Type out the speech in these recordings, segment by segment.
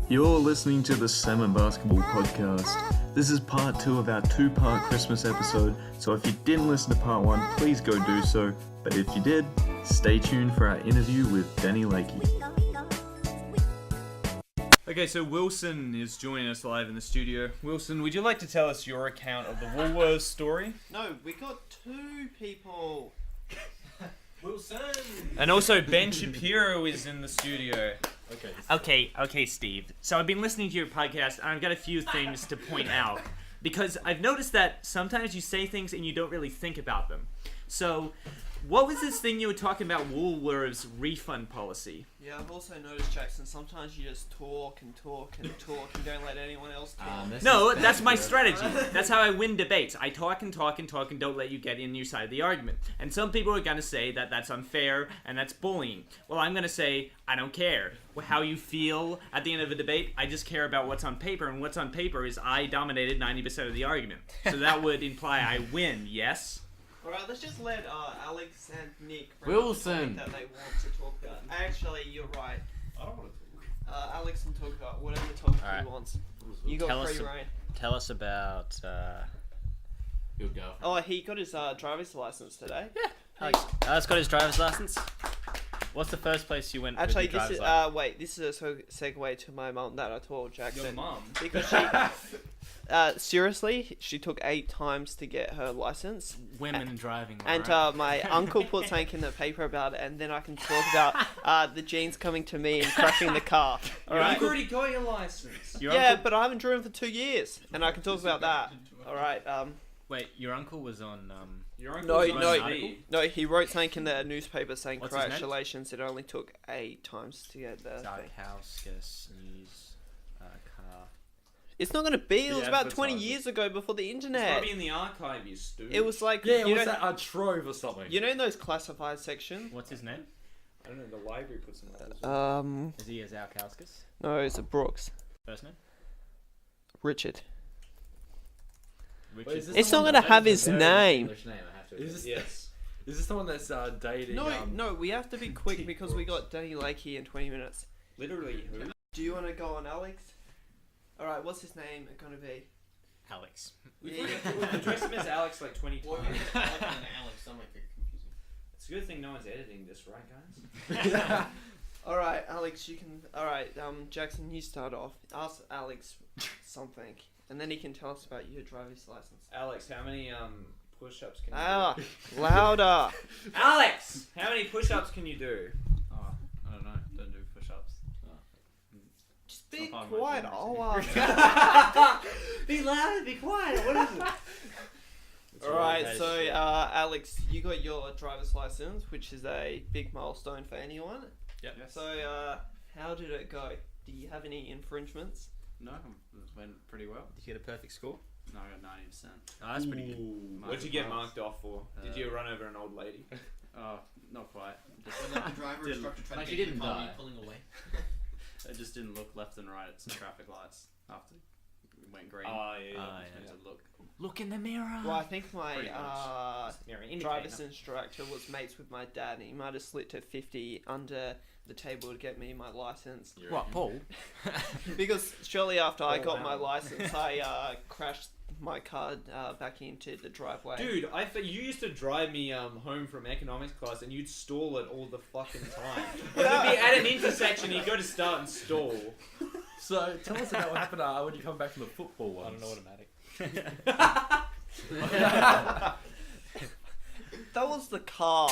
You're listening to the Salmon Basketball Podcast. This is part 2 of our 2-part Christmas episode, so if you didn't listen to part 1, please go do so. But if you did, stay tuned for our interview with Danny Lakey. Okay, so Wilson is joining us live in the studio. Wilson, would you like to tell us your account of the Woolworths story? No, we got 2 people. Wilson! And also Ben Shapiro is in the studio. Okay, Steve. So I've been listening to your podcast, and I've got a few things to point out. Because I've noticed that sometimes you say things and you don't really think about them. So, what was this thing you were talking about Woolworths refund policy? Yeah, I've also noticed, Jackson, sometimes you just talk and talk and talk and don't let anyone else talk. No, that's my strategy. That's how I win debates. I talk and talk and talk and don't let you get in your side of the argument. And some people are going to say that that's unfair and that's bullying. Well, I'm going to say, I don't care how you feel at the end of a debate. I just care about what's on paper, and what's on paper is I dominated 90% of the argument. So that would imply I win, yes? Alright, let's just let Alex and Nick Wilson. that they want to talk about. Actually, you're right. I don't want to talk. Alex can talk about whatever topic he Alright. wants. You got free reign. Tell us about. Your girlfriend. Oh, he got his driver's license today. Yeah. Alex got his driver's license. What's the first place you went? Actually, with your this is driver's license? this is a segue to my mum that I told Jackson. Your mum? Because she, seriously, she took 8 times to get her license. Women driving. And right? my uncle put something in the paper about it, and then I can talk about the genes coming to me and crashing the car. Alright? You've already got your license. Your Yeah, uncle... but I haven't driven for 2 years, and I can talk about that. Alright, Wait, your uncle was on. Your No, uncle's on no, TV. no, he wrote something in the newspaper saying, What's his name? congratulations, it only took 8 times to get the thing. Sarkauskas news car. It's not going to be, it was The about 20 advertisers. years ago before the It's internet. probably in the archive, you stupid. It was like, Yeah, you was know, that a trove or something? you know in those classified section? What's his name? I don't know, the library puts them up. Is he a Sarkauskas? No, it's a Brooks. First name? Richard. Richard. It's not gonna have his name. Is this, Yes. is this the one that's dating? No, we have to be quick because we got Danny Lakey in 20 minutes. Literally, who? Do you want to go on Alex? Alright, what's his name going to be? Alex. We've addressed him as Alex like 20 times. Alex, I'm like confusing. It's a good thing no one's editing this, right, guys? Alright, Alex, you can... Alright, Jackson, you start off. Ask Alex something. And then he can tell us about your driver's license. Alex, how many push-ups can you do? Louder! Alex, how many push-ups can you do? Oh, I don't know. Don't do push-ups. Just be It's not part of my quiet. generation. Be loud, be quiet. What is it? Alright, so Alex, you got your driver's license, which is a big milestone for anyone. Yep. So, how did it go? Do you have any infringements? No, it went pretty well. Did you get a perfect score? No, I got 90%. Oh, that's pretty good. What'd you get marked off for? Did you run over an old lady? Oh, not quite. Just, When the driver Didn't- instructor tried like to he get didn't you from die. you pulling away. I just didn't look left and right at some traffic lights after it went green. Oh, yeah. Ah, I yeah. had to look. Look in the mirror. Well, I think my Pretty much. driver's instructor was mates with my dad, and he might have slipped a 50 under the table to get me my license. What, Paul? Because shortly after I Oh, got my wow. license, I crashed my car back into the driveway. Dude, you used to drive me home from economics class, and you'd stall it all the fucking time. You'd be at an intersection, you'd go to start and stall. So tell us about what happened when you come back from the football ones. I don't know automatic. That was the car.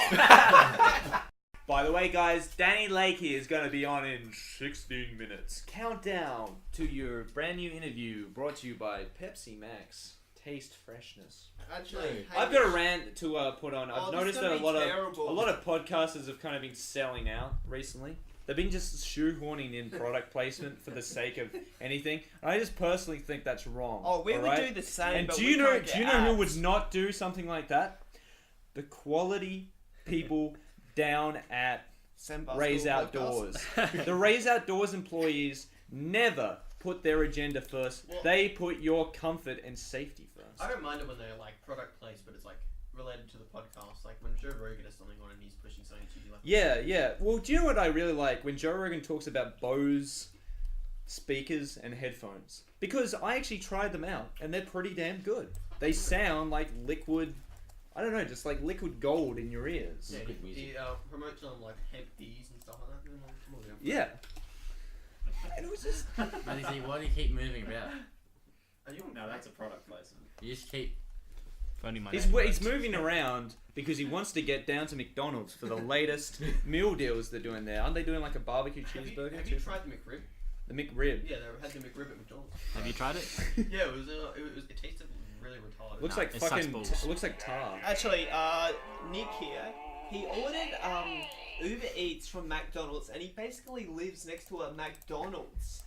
By the way, guys, Danny Lakey is going to be on in 16 minutes. Countdown to your brand new interview brought to you by Pepsi Max. Taste freshness. Actually, I've got a rant to put on. I've this noticed is that gonna be a lot of podcasters have kind of been selling out recently. They've been just shoehorning in product placement for the sake of anything. I just personally think that's wrong. Oh, we would alright? do the same. And but do we you know? can't Do get you know who ads. would not do something like that? The quality people down at Send Raise basketball Outdoors. podcast. The Raise Outdoors employees never put their agenda first. Well- They put your comfort and safety first. I don't mind it when they're like product placed, but it's like related to the podcast. Like when Joe Rogan has something on and he's pushing something to you. Like, Yeah, yeah. Well, do you know what I really like? When Joe Rogan talks about Bose speakers and headphones. Because I actually tried them out, and they're pretty damn good. They sound like liquid, I don't know, just like liquid gold in your ears. Yeah, he promotes on like hemp teas and stuff like that. Yeah. And it was just... Matty, why do you keep moving about? No, that's a product placement. You just keep... Phoning my He's name. moving around because he wants to get down to McDonald's for the latest meal deals they're doing there. Aren't they doing like a barbecue cheeseburger? Have you tried the McRib? The McRib. Yeah, they had the McRib at McDonald's. Have you tried it? Yeah, it tasted really retarded. Looks No, like it sucks fucking. balls. Looks like tar. Actually, Nick here, he ordered Uber Eats from McDonald's, and he basically lives next to a McDonald's.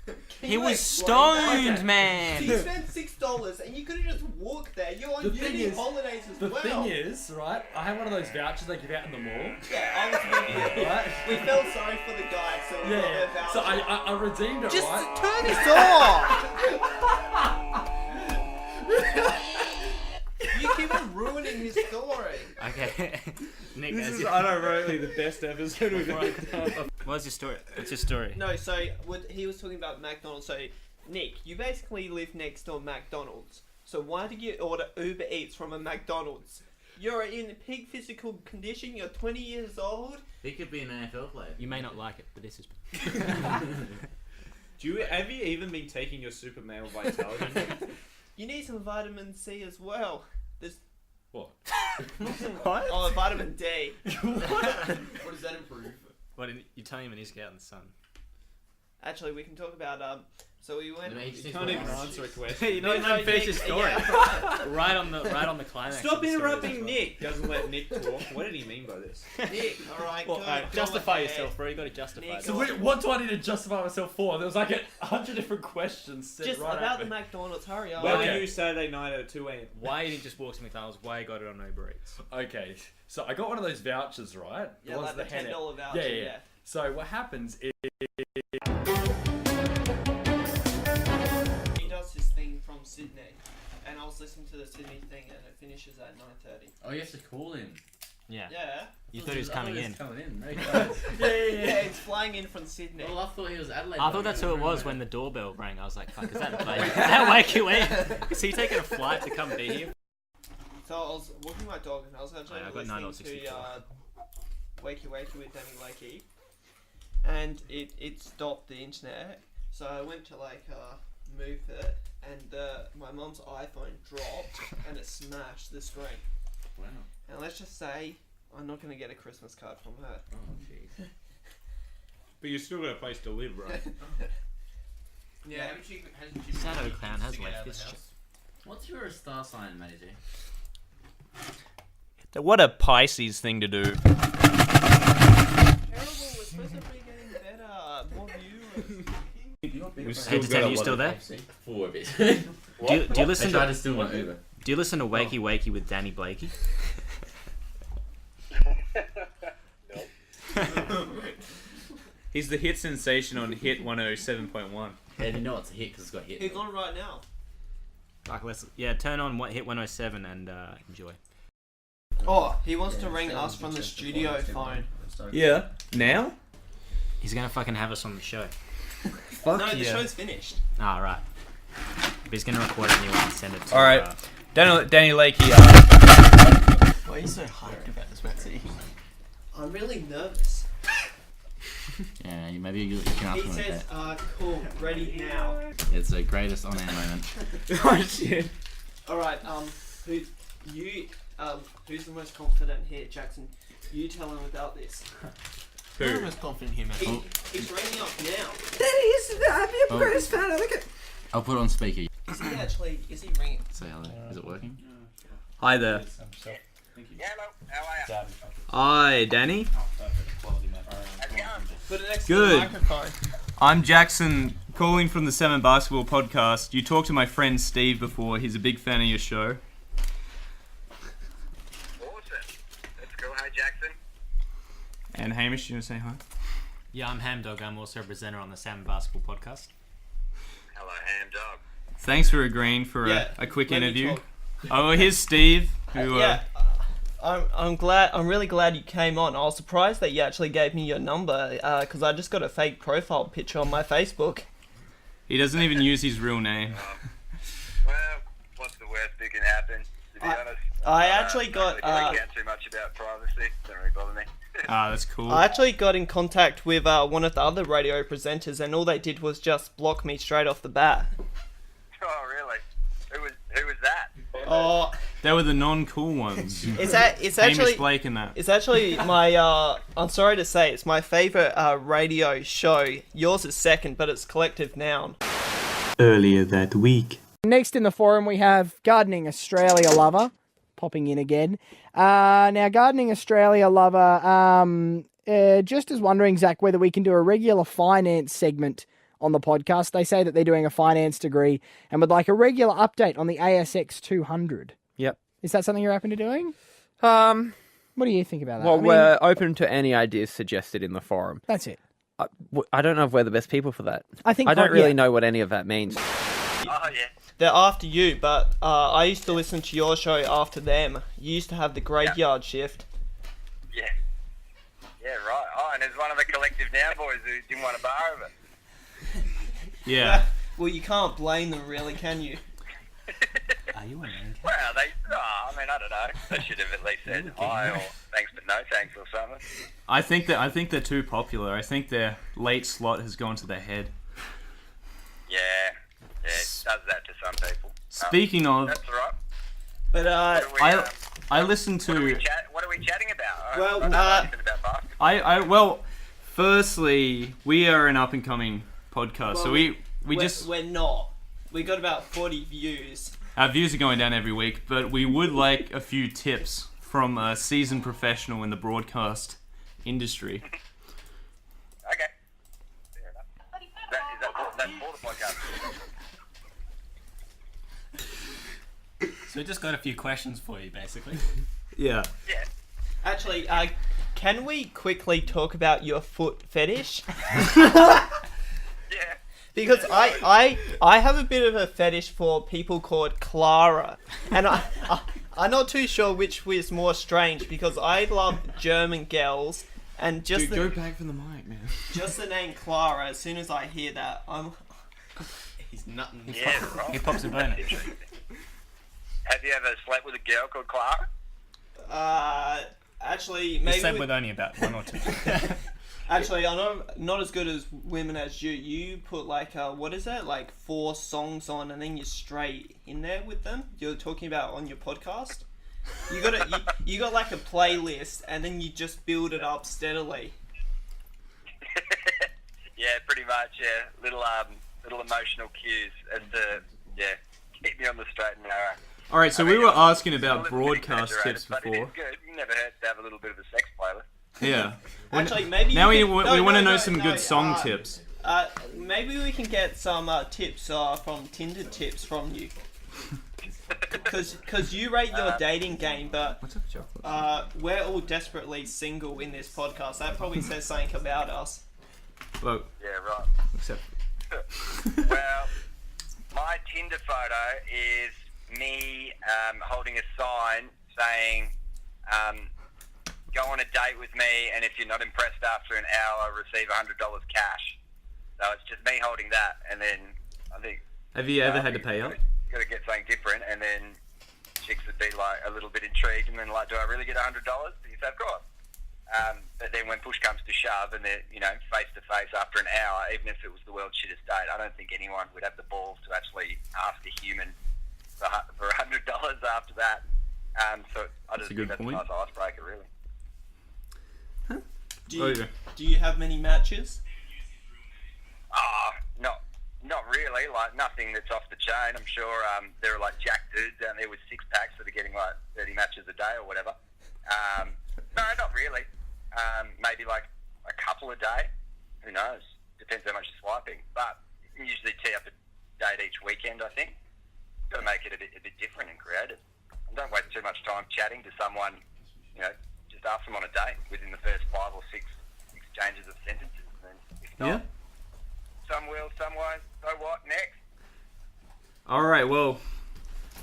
Can He you was explain that? stoned, man. He spent $6, and you could have just walked there. You're on The thing uni is- holidays as The well. thing is, right, I have one of those vouchers they give out in the mall. Yeah, I was with you. Right? We felt sorry for the guy, so we got Yeah, their voucher. so I redeemed it, Just right? turn this off! You keep on ruining his story. Okay. Nick, This as is you- unironically the best episode we've ever done. What's your story? What's your story? No, so he was talking about McDonald's. So, Nick, you basically live next to a McDonald's. So why did you order Uber Eats from a McDonald's? You're in peak physical condition. You're 20 years old. He could be an NFL player. You may not like it, but this is... Have you even been taking your super male vitality? You need some vitamin C as well. There's What? What? oh, vitamin D. What does that improve? What, you're telling him he needs to get out in the sun? Actually, we can talk about so we went. No, he just You needs can't to even watch. answer a question. You didn't let him finish his story. Yeah. right on the climax. Stop of the story interrupting as well. Nick. Doesn't let Nick talk. What did he mean by this? Nick, all right, Well, go justify ahead. yourself, bro. You got to justify Nick, it. So wait, what do I need to justify myself for? There was like 100 different questions said Just right about at the me. McDonald's. Hurry up. Where Okay. were you Saturday night at 2 a.m.? Why you didn't just walk to McDonald's? Why you got it on Uber Eats? Okay, so I got one of those vouchers, right? Yeah, ones like the that hand out. $10 voucher. Yeah. So what happens is He does his thing from Sydney, and I was listening to the Sydney thing, and it finishes at 9:30. Oh, you have to call him. Yeah. Yeah. You thought he was coming in. Coming in. No, he does. Yeah, it's flying in from Sydney. Well, I thought he was Adelaide. I thought that's who it was when the doorbell rang. I was like, fuck, is that Wakey? Is he taking a flight to come be here? So I was walking my dog, and I was actually Oh, yeah, I got listening to 9.64. Wakey Wakey with Danny Lakey, and it stopped the internet. So I went to move it, and my mum's iPhone dropped, and it smashed the screen. Wow. And let's just say I'm not gonna get a Christmas card from her. Oh, jeez. But you still got a place to live, right? Yeah. Hasn't she Shadow been Clown has to get left out of this the ch- house? What's your star sign, Matty G? What a Pisces thing to do. Terrible. We're supposed to be getting better. More viewers. Hey, Detective, you still there? For a bit. Do you listen I tried to to steal my Uber. Do you listen to Wakey Wakey with Danny Blakey? He's the hit sensation on Hit 107.1. Yeah, you know it's a hit because it's got hit. He's on right now. Like, turn on Hit 107 and enjoy. Oh, he wants to ring us from the studio phone. Yeah. Now? He's gonna fucking have us on the show. Fuck No, the show's finished. Ah, right. But he's gonna record a new one and send it to. Alright. Danny Lakey. Why are you so hyped about this, Maxie? I'm really nervous. Yeah, maybe you can ask He him says, about cool, ready now. that. It's the greatest on-air moment. Oh shit. Alright, who's the most confident here, Jackson? You tell him about this. I'm Who? most confident here, Maxie. He's ringing up now. Oh. I'll put it on speaker. Is he ringing? Say hello. Is it working? Hi there. Thank you. Hello, how are you? Hi, Danny. Put it next Good. to the microphone. I'm Jackson, calling from the Salmon Basketball Podcast. You talked to my friend Steve before. He's a big fan of your show. Awesome. Let's go. Hi, Jackson. And Hamish, you want to say hi? Yeah, I'm Hamdog. I'm also a presenter on the Salmon Basketball Podcast. Hello, hand dog. Thanks for agreeing for Yeah, a quick let me interview. talk. Oh, here's Steve. Who, I'm really glad you came on. I was surprised that you actually gave me your number because I just got a fake profile picture on my Facebook. He doesn't even use his real name. Well, what's the worst that can happen? To be honest, I actually got. Don't really care too much about privacy. Don't really bother me. Ah, that's cool. I actually got in contact with one of the other radio presenters, and all they did was just block me straight off the bat. Oh, really? Who was that? Oh, They were the non-cool ones. it's Hamish actually Blake and that. it's actually my. I'm sorry to say, it's my favorite radio show. Yours is second, but it's Collective Noun. Earlier that week. Next in the forum, we have Gardening Australia Lover popping in again. Now, Gardening Australia Lover just is wondering, Zach, whether we can do a regular finance segment on the podcast. They say that they're doing a finance degree and would like a regular update on the ASX 200. Yep. Is that something you're open to doing? Well, What do you think about that? we're open to any ideas suggested in the forum. That's it. I don't know if we're the best people for that. I think I don't really yeah. know what any of that means. Oh, yeah. They're after you, but I used to listen to your show after them. You used to have the graveyard shift. Yeah. Yeah, right. Oh, and there's one of the Collective Now boys who didn't want a bar of it. Yeah. Well, you can't blame them, really, can you? Are you a man? Well, I don't know. They should have at least said hi or thanks but no thanks or something. I think they're too popular. I think their late slot has gone to their head. Yeah, it does that to some people. Speaking of, That's all right. But I listened What are we to. chatting about? Well, I'm not about basketball. Well, firstly, we are an up and coming podcast, so we're not. We got about 40 views. our views are going down every week, but we would like a few tips from a seasoned professional in the broadcast industry. Okay. Fair enough. That's for the podcast. So we just got a few questions for you, basically. Yeah. Yeah. Actually, can we quickly talk about your foot fetish? Yeah. Because I have a bit of a fetish for people called Clara, and I'm not too sure which was more strange, because I love German girls, and just Dude, go back from the mic, man. just the name Clara. As soon as I hear that, He's nutting. Yeah, right. He pops a boner. Have you ever slept with a girl called Clara? actually He maybe slept with only about one or two. actually I'm not as good as women as you. You put like what is that, like 4 songs on, and then you're straight in there with them. You're talking about on your podcast. You got like a playlist, and then you just build it up steadily. Yeah, pretty much. Yeah, little emotional cues as to keep me on the straight and narrow. All right, so I mean, we were asking it's a about little bit broadcast exaggerated, tips but it before. is good. You never hurt to have a little bit of a sex playlist. Yeah. Actually, maybe Now you we can- want to no, know some no, good song tips. Maybe we can get some tips from Tinder tips from you. Because you rate your dating game, but What's up, chocolate? we're all desperately single in this podcast. That probably says something about us. Well, Yeah, right. except Well, my Tinder photo is me holding a sign saying, go on a date with me, and if you're not impressed after an hour, receive $100 cash. So it's just me holding that, and then I think... have you ever had to pay up? Got to get something different, and then chicks would be like a little bit intrigued, and then like, do I really get $100? And you say, of course. But then when push comes to shove, and they're face to face after an hour, even if it was the world's shittest date, I don't think anyone would have the balls to actually ask a human for $100 after that. So I just a think good that's point. a nice icebreaker, really. Do you have many matches? Not really. Like nothing that's off the chain. I'm sure there are like jack dudes down there with 6-packs that are getting like 30 matches a day or whatever. No, not really. Maybe like a couple a day. Who knows? Depends how much you're swiping. But you can usually tee up a date each weekend, I think. Got to make it a bit different and creative. And don't waste too much time chatting to someone. Just ask them on a date within the first 5 or 6 exchanges of sentences. And then if not, some will, some won't. So what? Next. All right, well,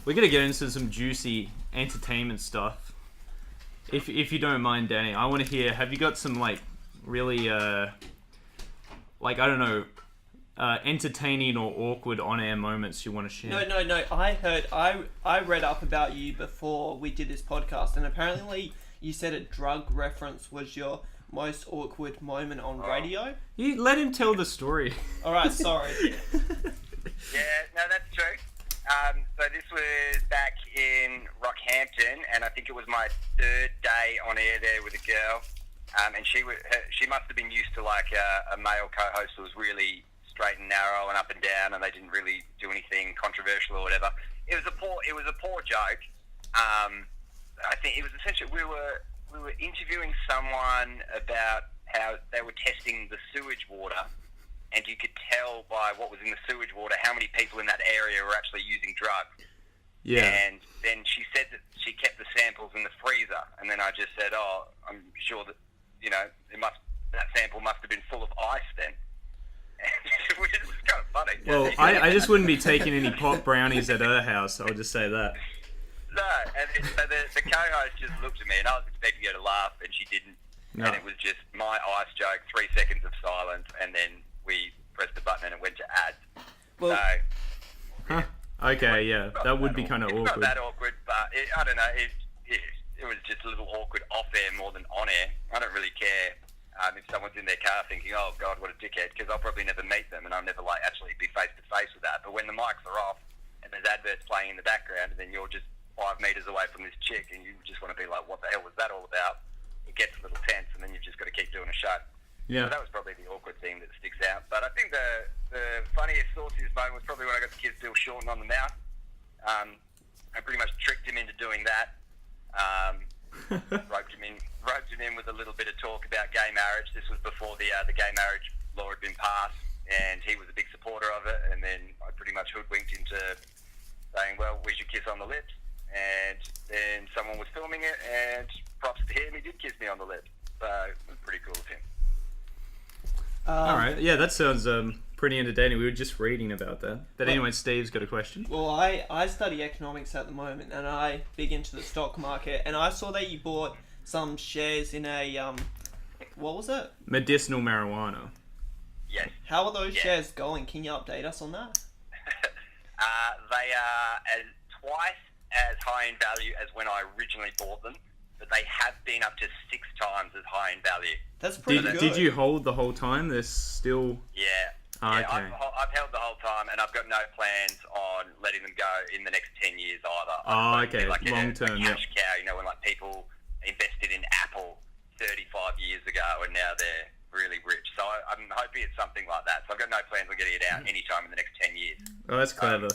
we're gonna get into some juicy entertainment stuff. If you don't mind, Danny, I want to hear. Have you got some like really like I don't know entertaining or awkward on-air moments you want to share? No. I read up about you before we did this podcast, and apparently you said a drug reference was your most awkward moment on radio. You let him tell the story. All right, sorry. Yeah, no, that's true. So this was back in Rockhampton, and I think it was my third day on air there with a girl. And she must have been used to like a male co-host who was really straight and narrow and up and down, and they didn't really do anything controversial or whatever. It was a poor joke. I think it was essentially we were interviewing someone about how they were testing the sewage water, and you could tell by what was in the sewage water how many people in that area were actually using drugs. Yeah. And then she said that she kept the samples in the freezer, and then I just said, "Oh, I'm sure that that sample must have been full of ice then." Which is kind of funny. Well, I just wouldn't be taking any pot brownies at her house. I'll just say that. No, and so the co-host just looked at me, and I was expecting her to laugh, and she didn't. No. And it was just my ice joke, 3 seconds of silence, and then we pressed the button and it went to ads. Well, Huh. Okay, yeah, that would be kind of It's awkward. not that awkward, but I don't know. It was just a little awkward off air more than on air. I don't really care if someone's in their car thinking, "Oh God, what a dickhead," because I'll probably never meet them, and I'll never actually be face to face with that. But when the mics are off and there's adverts playing in the background, and then you're just 5 meters away from this chick, and you just want to be like, "What the hell was that all about?" It gets a little tense, and then you've just got to keep doing a show. Yeah. So that was probably the awkward thing that sticks out. But I think the funniest, sauciest moment was probably when I got the kids Bill Shorten on the mouth. I pretty much tricked him into doing that. Roped him in with a little bit of talk about gay marriage. This was before the gay marriage law had been passed, and he was a big supporter of it. And then I pretty much hoodwinked into saying, "Well, we should kiss on the lips." And then someone was filming it, and props to him, he did kiss me on the lips. So it was pretty cool of him. All right, yeah, that sounds pretty entertaining. We were just reading about that. But anyway, Steve's got a question. Well, I study economics at the moment, and I big into the stock market, and I saw that you bought some shares in a what was it? Medicinal marijuana. Yes. How are those shares going? Can you update us on that? They are twice as high in value as when I originally bought them, but they have been up to 6 times as high in value. That's pretty good. Did you hold the whole time? There's still... Yeah. Oh, yeah, okay. I've held the whole time, and I've got no plans on letting them go in the next 10 years either. Oh, I'd okay. like Long term, a yeah. cash cow, when like people invested in Apple 35 years ago and now they're really rich. So I'm hoping it's something like that. So I've got no plans on getting it out anytime in the next 10 years. Oh, that's clever.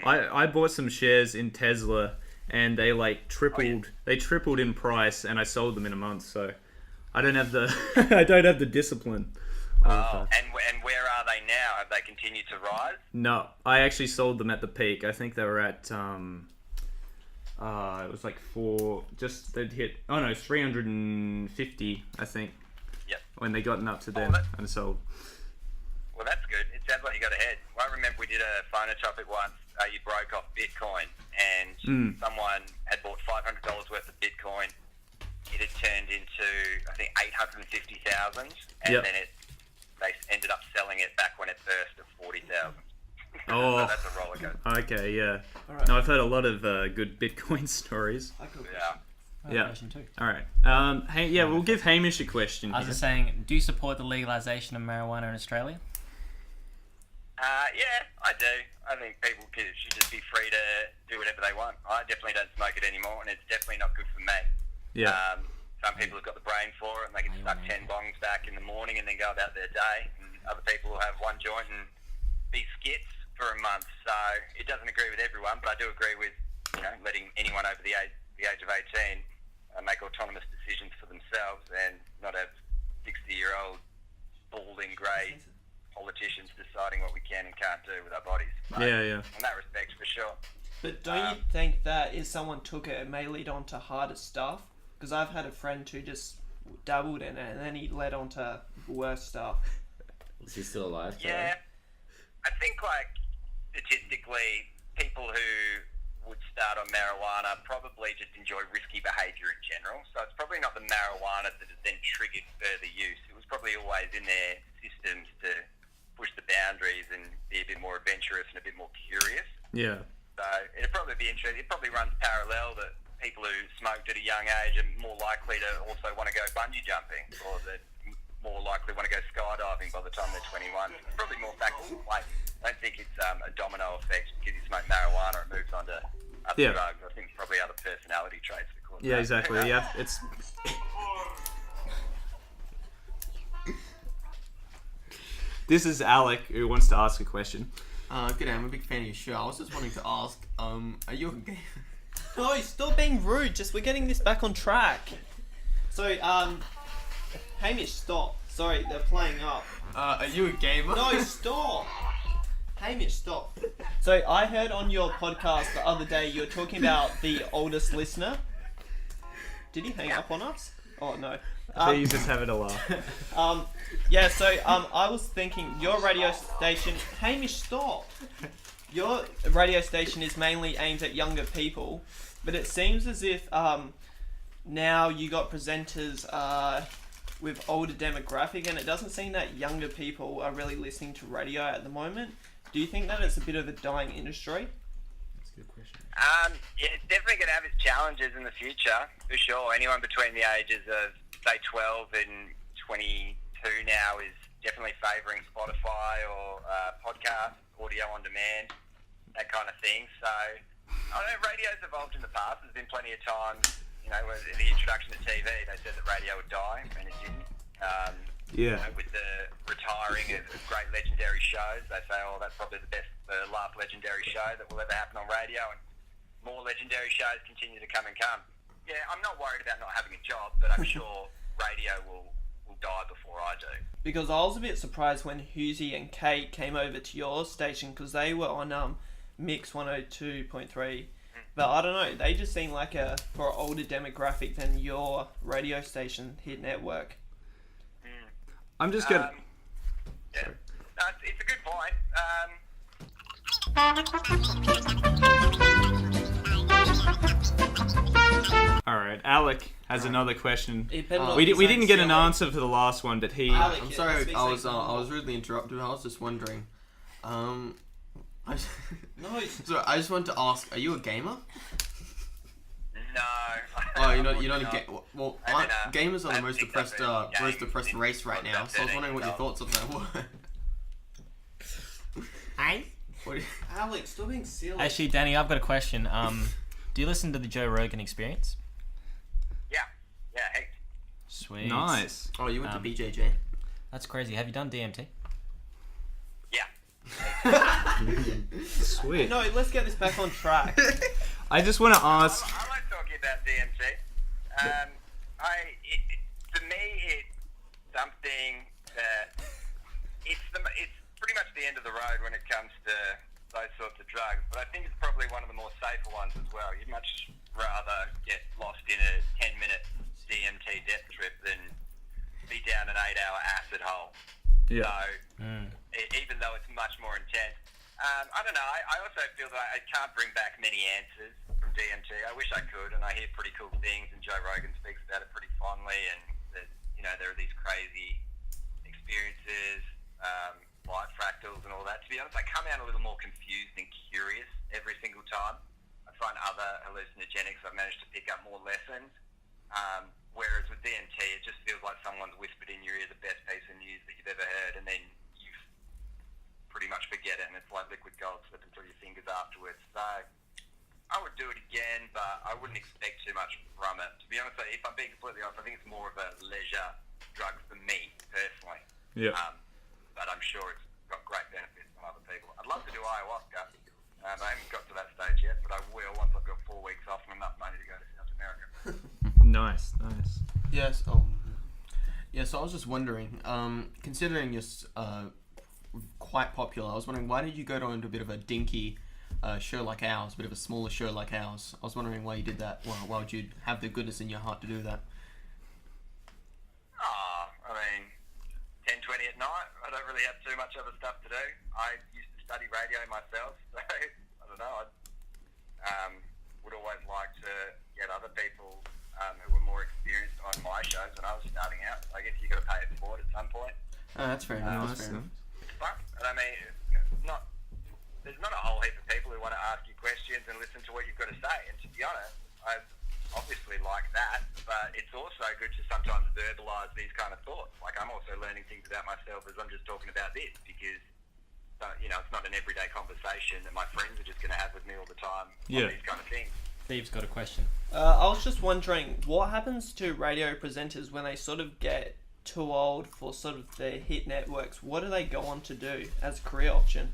I bought some shares in Tesla, and they tripled. They tripled in price, and I sold them in a month. So I don't have the discipline. Oh, and where are they now? Have they continued to rise? No, I actually sold them at the peak. I think they were at it was like they'd hit 350, I think. Yep. When they gotten up to them and sold. Well, that's good. It sounds like you got ahead. I remember we did a phono topic once. You broke off Bitcoin, and someone had bought $500 worth of Bitcoin. It had turned into, I think, 850,000, and then they ended up selling it back when it burst at 40,000. Oh, so that's a roller coaster. Okay, yeah. All right. No, I've heard a lot of good Bitcoin stories. Yeah. Too. All right. Hey, we'll give Hamish a question. I was just saying, do you support the legalization of marijuana in Australia? Yeah, I do. I think people should just be free to do whatever they want. I definitely don't smoke it anymore, and it's definitely not good for me. Yeah. Some people have got the brain for it, and they can suck 10 bongs back in the morning and then go about their day. And other people will have one joint and be skits for a month. So it doesn't agree with everyone, but I do agree with letting anyone over the age of 18 make autonomous decisions for themselves, and not have 60-year-old balding grey politicians deciding what we can and can't do with our bodies. So, yeah. in that respect, for sure. But don't you think that if someone took it may lead on to harder stuff? Because I've had a friend who just dabbled in it, and then he led on to worse stuff. Is he still alive? Yeah. I think, statistically, people who would start on marijuana probably just enjoy risky behaviour in general. So it's probably not the marijuana that has then triggered further use. It was probably always in their systems to push the boundaries and be a bit more adventurous and a bit more curious. Yeah. So it'd probably be interesting. It probably runs parallel that people who smoked at a young age are more likely to also want to go bungee jumping, or that more likely want to go skydiving by the time they're 21. It's probably more factors in play. I don't think it's a domino effect because you smoke marijuana, it moves on to other drugs. I think it's probably other personality traits that cause that. Exactly. Yeah, it's. This is Alec who wants to ask a question. Good day, I'm a big fan of your show. I was just wanting to ask, are you a gamer? No, stop being rude. Just we're getting this back on track. So, Hamish, stop. Sorry, they're playing up. Are you a gamer? No, stop. Hamish, stop. So I heard on your podcast the other day you were talking about the oldest listener. Did he hang up on us? Oh no. I think he's just having a laugh. I was thinking your radio station. Hamish, stop. Your radio station is mainly aimed at younger people, but it seems as if now you got presenters with older demographic, and it doesn't seem that younger people are really listening to radio at the moment. Do you think that it's a bit of a dying industry? That's a good question. It's definitely going to have its challenges in the future, for sure. Anyone between the ages of, say, 12 and 22 now is definitely favouring Spotify or podcast, audio on demand, that kind of thing. So, I don't know, radio's evolved in the past. There's been plenty of times, with the introduction to TV, they said that radio would die, and it didn't. With the retiring of great legendary shows, they say, that's probably the last legendary show that will ever happen on radio, and more legendary shows continue to come and come. Yeah, I'm not worried about not having a job, but I'm sure radio will die before I do. Because I was a bit surprised when Husey and Kate came over to your station, because they were on Mix 102.3. But I don't know, they just seem like for an older demographic than your radio station, Hit Network. I'm just gonna. No, it's a good point. All right, Alec has another question. It better not We be didn't get an silly. answer for the last one, but he. Alec, I'm it sorry, must be I was something- rudely interrupted. I was just wondering. No, So I just wanted to ask, are you a gamer? No. Oh, you're not a gamer. Well, I mean, gamers are I the most think depressed, I've been most depressed gaming race right since now. So I was wondering what your 13 thoughts on that were. What do you- Alex, stop being silly. Actually, Danny, I've got a question. Do you listen to the Joe Rogan Experience? Yeah, hey. Sweet. Nice. Oh, you went to BJJ. That's crazy. Have you done DMT? Yeah. Sweet. No, let's get this back on track. I just want to ask. I like talking about DMT. To me, it's something that it's pretty much the end of the road when it comes to those sorts of drugs. But I think it's probably one of the more safer ones as well. You'd much rather get lost in a 10-minute DMT death trip than be down an 8-hour acid hole. Yeah. So even though it's much more intense, I don't know. I also feel that I can't bring back many answers from DMT. I wish I could, and I hear pretty cool things, and Joe Rogan speaks about it pretty fondly, and that, there are these crazy experiences, light fractals and all that. To be honest, I come out a little more confused and curious every single time. I find other hallucinogenics I've managed to pick up more lessons, whereas with DMT, it just feels like someone's whispered in your ear the best piece of news that you've ever heard, and then you pretty much forget it, and it's like liquid gold slipping through your fingers afterwards. So I would do it again, but I wouldn't expect too much from it. To be honest, if I'm being completely honest, I think it's more of a leisure drug for me, personally. Yeah. But I'm sure it's got great benefits on other people. I'd love to do ayahuasca. I haven't got to that stage yet, but I will once I've got 4 weeks off and enough money to go to South America. Nice. Yes. Yeah. So I was just wondering, considering you're quite popular, I was wondering why did you go to a bit of a dinky show like ours, a bit of a smaller show like ours? I was wondering why you did that. Why would you have the goodness in your heart to do that? I mean, 10:20 at night. I don't really have too much other stuff to do. I used to study radio myself, so I don't know. I would always like to get other people who were more experienced on my shows when I was starting out. I guess you got to pay it forward at some point. Oh, that's fair enough. That's fair enough. It's fun. I mean, there's not a whole heap of people who want to ask you questions and listen to what you've got to say. And to be honest, I obviously like that, but it's also good to sometimes verbalise these kind of thoughts. Like, I'm also learning things about myself as I'm just talking about this, because it's not an everyday conversation that my friends are just going to have with me all the time on these kind of things. Steve's got a question. I was just wondering, what happens to radio presenters when they sort of get too old for sort of the hit networks? What do they go on to do as a career option?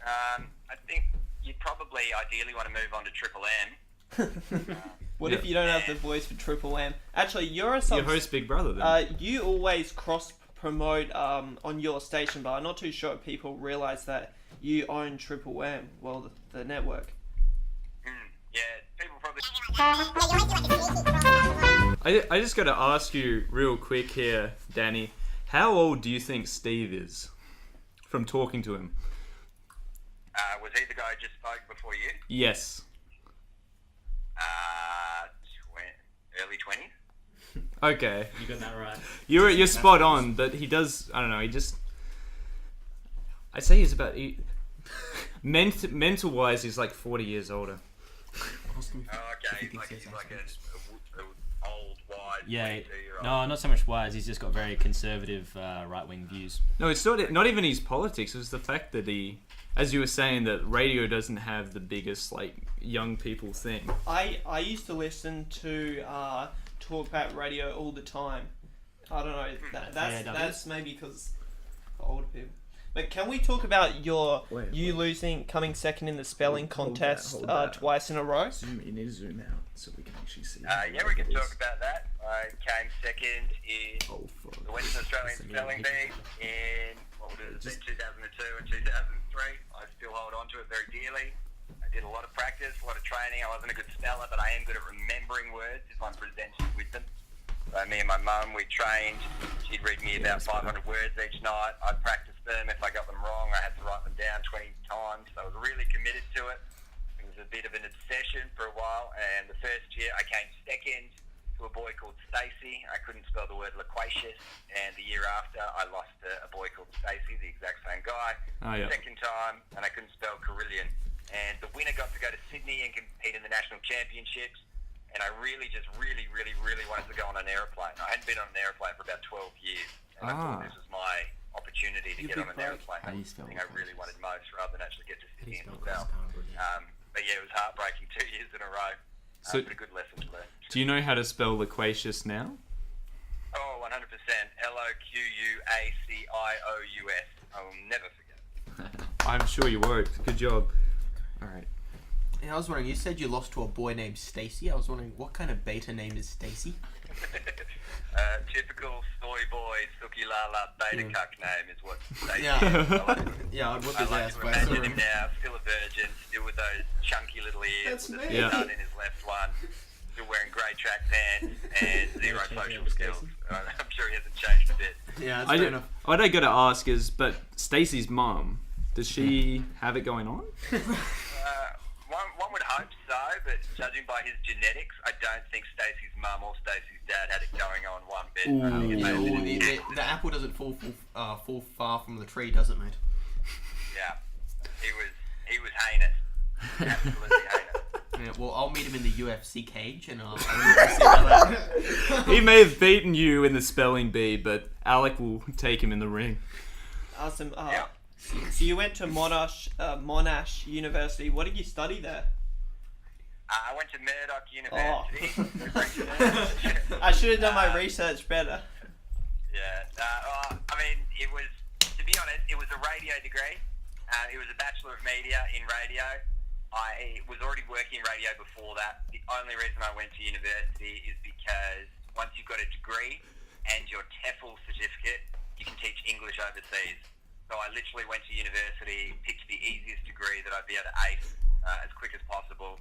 I think you'd probably ideally want to move on to Triple M. What if you don't have the voice for Triple M? Actually, you're a You host Big Brother then. you always cross-promote on your station, but I'm not too sure if people realise that you own Triple M, well, the network. Yeah, people probably... I just got to ask you real quick here, Danny. How old do you think Steve is from talking to him? Was he the guy who just spoke before you? Yes. Early 20s? Okay. You got that right. You're spot on, but he does, I don't know, I'd say he's about... mental-wise, he's like 40 years older. Oh, okay. He's like a old, wise, Yeah. 22-year-old. No, not so much wise. He's just got very conservative right-wing views. No, it's not even his politics. It's the fact that he, as you were saying, that radio doesn't have the biggest young people thing. I used to listen to talk about radio all the time. I don't know. That's maybe because for older people. But can we talk about you coming second in the spelling contest twice in a row? You need to zoom out so we can actually see. Yeah, we can talk about that. I came second in the Western Australian Spelling Bee in, what would it have been, 2002 and 2003. I still hold on to it very dearly. I did a lot of practice, a lot of training. I wasn't a good speller, but I am good at remembering words if I'm presented with them. So me and my mum, we trained. She'd read me about 500 words each night. I'd practice them. If I got them wrong, I had to write them down 20 times. So I was really committed to it. It was a bit of an obsession for a while. And the first year, I came second to a boy called Stacey. I couldn't spell the word loquacious. And the year after, I lost to a boy called Stacey, the exact same guy. Second time, and I couldn't spell Carillion. And the winner got to go to Sydney and compete in the national championships. And I really wanted to go on an aeroplane. I hadn't been on an airplane for about 12 years. And I thought this was my opportunity to get on an airplane. That's the thing I really wanted most, rather than actually get to Sydney himself. But yeah, it was heartbreaking 2 years in a row. But a good lesson to learn. Do you know how to spell loquacious now? Oh, 100%. L-O-Q-U-A-C-I-O-U-S. I will never forget. I'm sure you won't. Good job. All right. Yeah, I was wondering, you said you lost to a boy named Stacey. I was wondering, what kind of beta name is Stacey? Typical soy boy, Suki Lala beta cuck name is what Stacey Yeah. is. Yeah, I'd whip I his like ass to by imagine him now, still a virgin, still with those chunky little ears, with a nut in his left one, still wearing grey track pants, and zero social skills. I'm sure he hasn't changed a bit. Yeah, that's fair enough. What I got to ask is, but Stacey's mum, does she have it going on? One would hope so, but judging by his genetics, I don't think Stacey's mum or Stacey's dad had it going on one bit. The apple doesn't fall far from the tree, does it, mate? Yeah, he was heinous, absolutely heinous. Yeah, well, I'll meet him in the UFC cage, and I'll see about that. He may have beaten you in the spelling bee, but Alec will take him in the ring. Awesome. So you went to Monash University. What did you study there? I went to Murdoch University. I should have done my research better. Yeah. I mean, it was, to be honest, it was a radio degree. It was a Bachelor of Media in radio. I was already working in radio before that. The only reason I went to university is because once you've got a degree and your TEFL certificate, you can teach English overseas. So I literally went to university, picked the easiest degree that I'd be able to ace as quick as possible,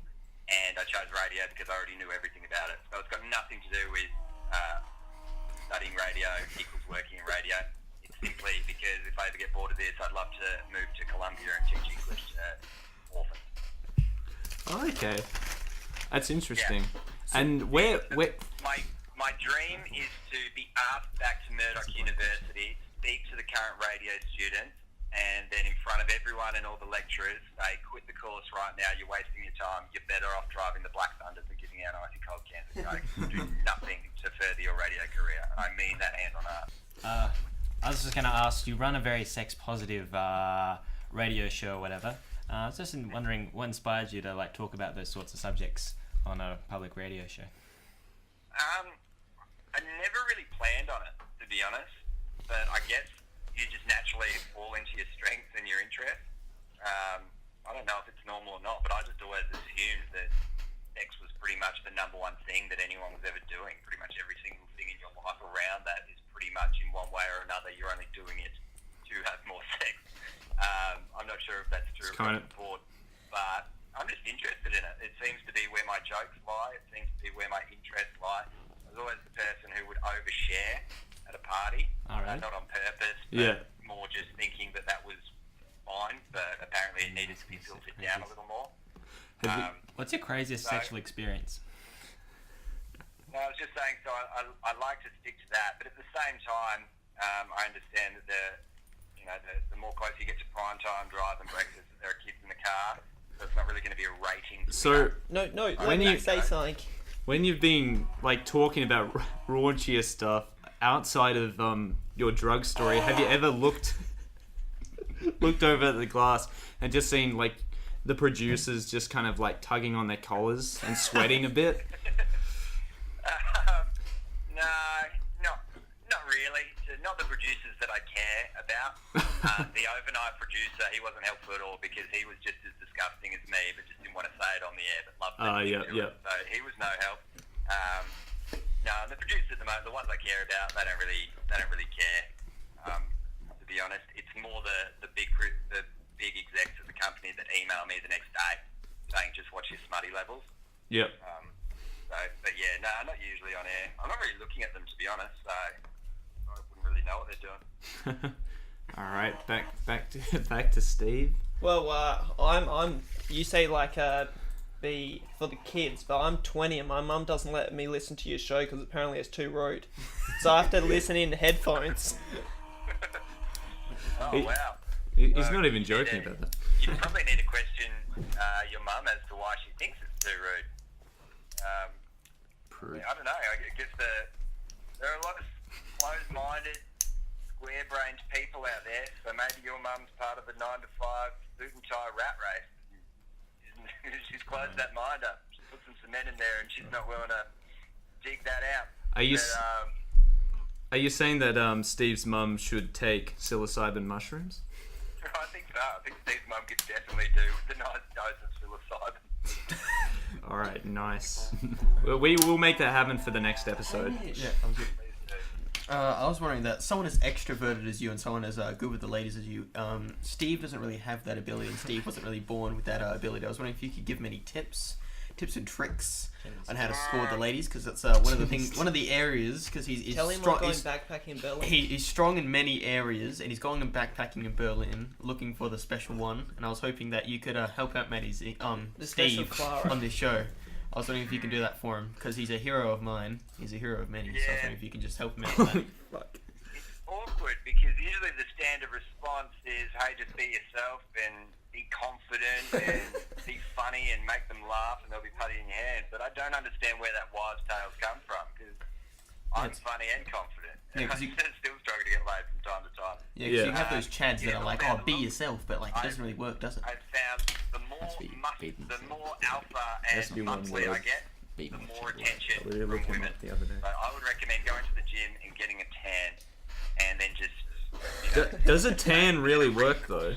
and I chose radio because I already knew everything about it. So it's got nothing to do with studying radio equals working in radio. It's simply because if I ever get bored of this, I'd love to move to Columbia and teach English to orphans. Okay. That's interesting. Yeah. And where... My dream is to be asked back to Murdoch University to speak to the current radio students and then in front of everyone and all the lecturers say, quit the course right now, you're wasting your time, you're better off driving the Black Thunders and giving out icy cold cans of Coke. Do nothing to further your radio career. I mean that hand on heart. I was just going to ask, you run a very sex-positive radio show or whatever. I was just wondering what inspired you to like talk about those sorts of subjects on a public radio show? I never really planned on it, to be honest, but I guess you just naturally fall into your strengths and your interests. I don't know if it's normal or not, but I just always assumed that sex was pretty much the number one thing that anyone was ever doing. Pretty much every single thing in your life around that is pretty much in one way or another, you're only doing it to have more sex. I'm not sure if that's true across the board, but I'm just interested in it. It seems to be where my jokes lie. It seems to be where my interests lie. I was always the person who would overshare at a party, not on purpose, but more just thinking that was fine, but apparently it needed to be filtered down a little more. What's your craziest sexual experience? No, I was just saying, so I like to stick to that, but at the same time, I understand that the more close you get to prime time drive and breakfast, that there are kids in the car, so it's not really going to be a rating. So no, let me say something. When you've been like talking about raunchier stuff outside of your drug story, have you ever looked over at the glass and just seen like the producers just kind of like tugging on their collars and sweating a bit? No, not really. Not the producers that I care about. The overnight producer, he wasn't helpful at all because he was just as disgusting as me, but just didn't want to say it on the air, but loved it. So he was no help. No, the producers at the moment, the ones I care about, they don't really care. To be honest, it's more the big execs of the company that email me the next day saying just watch your smutty levels. Yep. But yeah, no, not usually on air. I'm not really looking at them, to be honest. So I wouldn't really know what they're doing. All right, back to Steve. Well, I'm. You say like be for the kids, but I'm 20 and my mum doesn't let me listen to your show because apparently it's too rude. So I have to listen in headphones. Oh wow. He's not even joking about that. You probably need to question your mum as to why she thinks it's too rude. I don't know. I guess there are a lot of closed-minded, square-brained people out there. So maybe your mum's part of the 9 to 5 boot and tie rat race. She's closed that mind up. She's put some cement in there, and she's not willing to dig that out. Are you saying that Steve's mum should take psilocybin mushrooms? I think so. I think Steve's mum could definitely do the nice dose of psilocybin. All right, nice. We will make that happen for the next episode. Yeah, I was wondering that someone as extroverted as you and someone as good with the ladies as you, Steve doesn't really have that ability, and Steve wasn't really born with that ability. I was wondering if you could give him any tips and tricks on how to score with the ladies, because that's one of the areas, because he's Tell him strong. I'm going backpacking in Berlin. He's strong in many areas, and he's going and backpacking in Berlin, looking for the special one. And I was hoping that you could help out Maddie's Steve on this show. I was wondering if you can do that for him, because he's a hero of mine. He's a hero of many. So I was wondering if you can just help him out with that. It's awkward because usually the standard response is, hey, just be yourself and be confident and be funny and make them laugh and they'll be putting in your hand. But I don't understand where that wives' tales come from, because I'm funny and confident. And I'm still struggling to get laid from time to time. Yeah, because you have those chads that are like, oh, be yourself, but like it doesn't really work, does it? I've found the more alpha and muscly I get, the more attention from women. So I would recommend going to the gym and getting a tan, and then just does a tan really work though?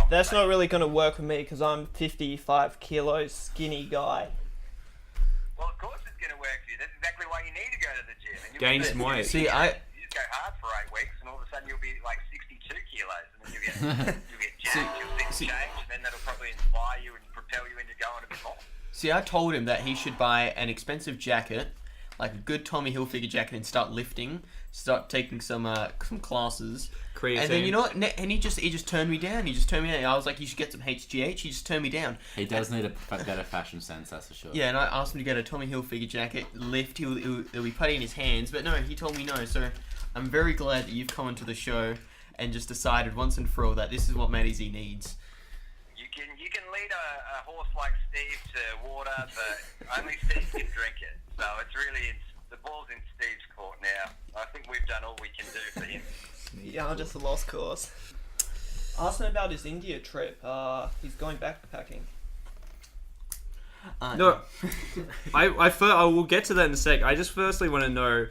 That's not really going to work with me because I'm 55 kilos skinny guy. Well, of course it's going to work for you. That's exactly why you need to go to the gym. And gain some weight. See, you just go hard for 8 weeks, and all of a sudden you'll be like 62 kilos, and then you'll get jacked, you'll see change, and then that'll probably inspire you and propel you into going a bit more. See, I told him that he should buy an expensive jacket, like a good Tommy Hilfiger jacket, and start lifting, start taking some classes. Creatine. And then, you know what? And he just turned me down. I was like, you should get some HGH. He just turned me down. He does need a better fashion sense, that's for sure. Yeah, and I asked him to get a Tommy Hilfiger jacket, lift. He'll be putty in his hands, but no, he told me no. So I'm very glad that you've come onto the show and just decided once and for all that this is what Matty Z needs. You can lead a horse like Steve to water, but only Steve can drink it. So it's really the ball's in Steve's court now. I think we've done all we can do for him. Yeah, I'm just a lost cause. Ask him about his India trip. He's going backpacking. No, I will get to that in a sec. I just firstly want to know,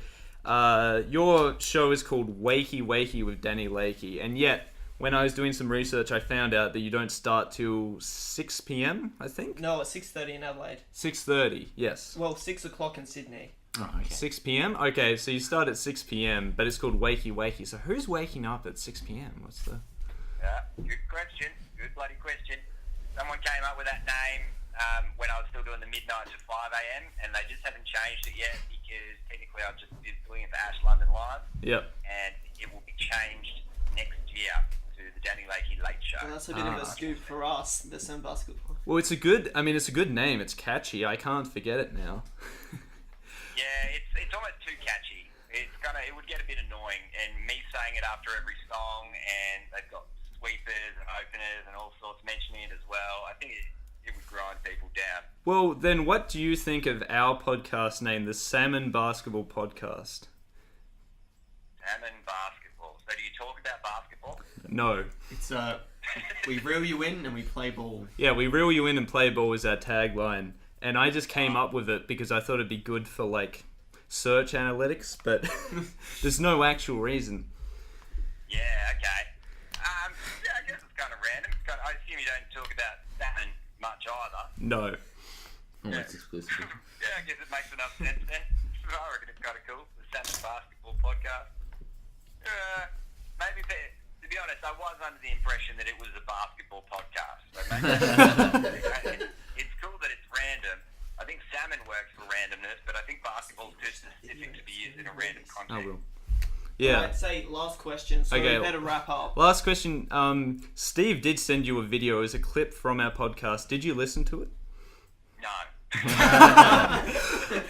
your show is called Wakey Wakey with Danny Lakey, and yet when I was doing some research, I found out that you don't start till 6 p.m. I think. No, at 6:30 in Adelaide. 6:30, yes. Well, 6 o'clock in Sydney. Oh, okay. 6 p.m. Okay, so you start at 6 p.m., but it's called Wakey Wakey. So who's waking up at 6 p.m.? What's the? Yeah, good question. Good bloody question. Someone came up with that name when I was still doing the midnight to 5 a.m. and they just haven't changed it yet because technically I've just been doing it for Ash London Live. Yep. And it will be changed next year to the Danny Lakey Late Show. Well, that's a bit of a scoop for us, the Salmon basketball. Well, it's a good name. It's catchy. I can't forget it now. Yeah, it's almost too catchy. It would get a bit annoying, and me saying it after every song, and they've got sweepers and openers and all sorts mentioning it as well. I think it would grind people down. Well, then what do you think of our podcast name, the Salmon Basketball Podcast? Salmon basketball. So do you talk about basketball? No. It's we reel you in and we play ball. Yeah, we reel you in and play ball is our tagline. And I just came up with it because I thought it'd be good for, like, search analytics, but there's no actual reason. Yeah, okay. Yeah, I guess it's kind of random. I assume you don't talk about salmon much either. No. Almost exclusively. Yeah, I guess it makes enough sense then. I reckon it's kind of cool. The Salmon Basketball Podcast. Maybe, to be honest, I was under the impression that it was a basketball podcast. So maybe it's cool that it's random. I think salmon works for randomness, but I think basketball's too specific to be used in a random context. I will. Yeah. I'd say last question, so Okay, we better wrap up. Last question. Steve did send you a video as a clip from our podcast. Did you listen to it? No.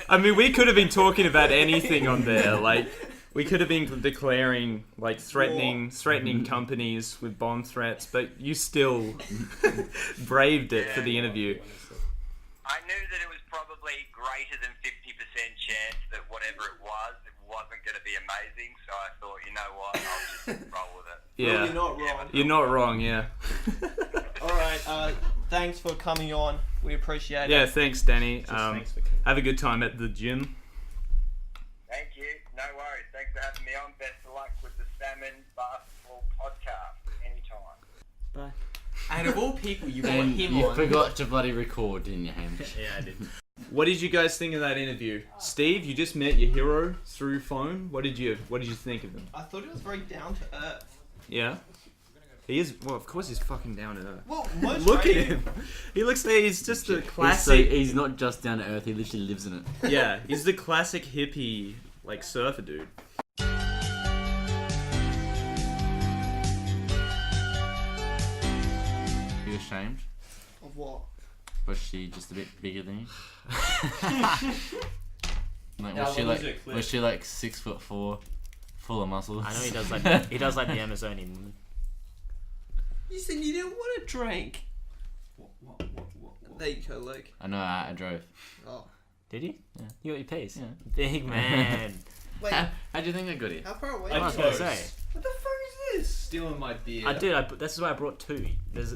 I mean, we could have been talking about anything on there. Like, we could have been declaring, like, threatening companies with bomb threats, but you still braved it for the interview. I knew that it was probably greater than 50% chance that whatever it wasn't going to be amazing, so I thought, you know what, I'll just roll with it. Yeah. Well, you're not wrong. You're not wrong, yeah. Alright, thanks for coming on. We appreciate it. Yeah, thanks, Danny. Thanks for Have a good time at the gym. Thank you. No worries. Thanks for having me on. Best of luck with the Salmon Basketball Podcast. Anytime. Bye. And of all people, you want And him you on. forgot to bloody record, didn't you, Hamish? Yeah, I did. What did you guys think of that interview? Steve, you just met your hero through phone. What did you think of him? I thought it was very down to earth. Yeah? He is, well, of course he's fucking down to earth. Well, most Look at radio- him. He looks like he's just a classic. He's not just down to earth, he literally lives in it. Yeah, he's the classic hippie, like, surfer dude. Are you ashamed? Of what? Was she just a bit bigger than you? Like, Yeah, was she we'll like lose it, Cliff. was she like 6'4", full of muscles? I know he does like the Amazonian woman. You said you didn't want a drink. What? There you go, Luke. I know. I drove. Oh. Did you? Yeah. You got your piece? Yeah. Big man. Wait, How do you think I got here? how far away I was is gonna it? say. What the fuck is this? Stealing my beer. This is why I brought two.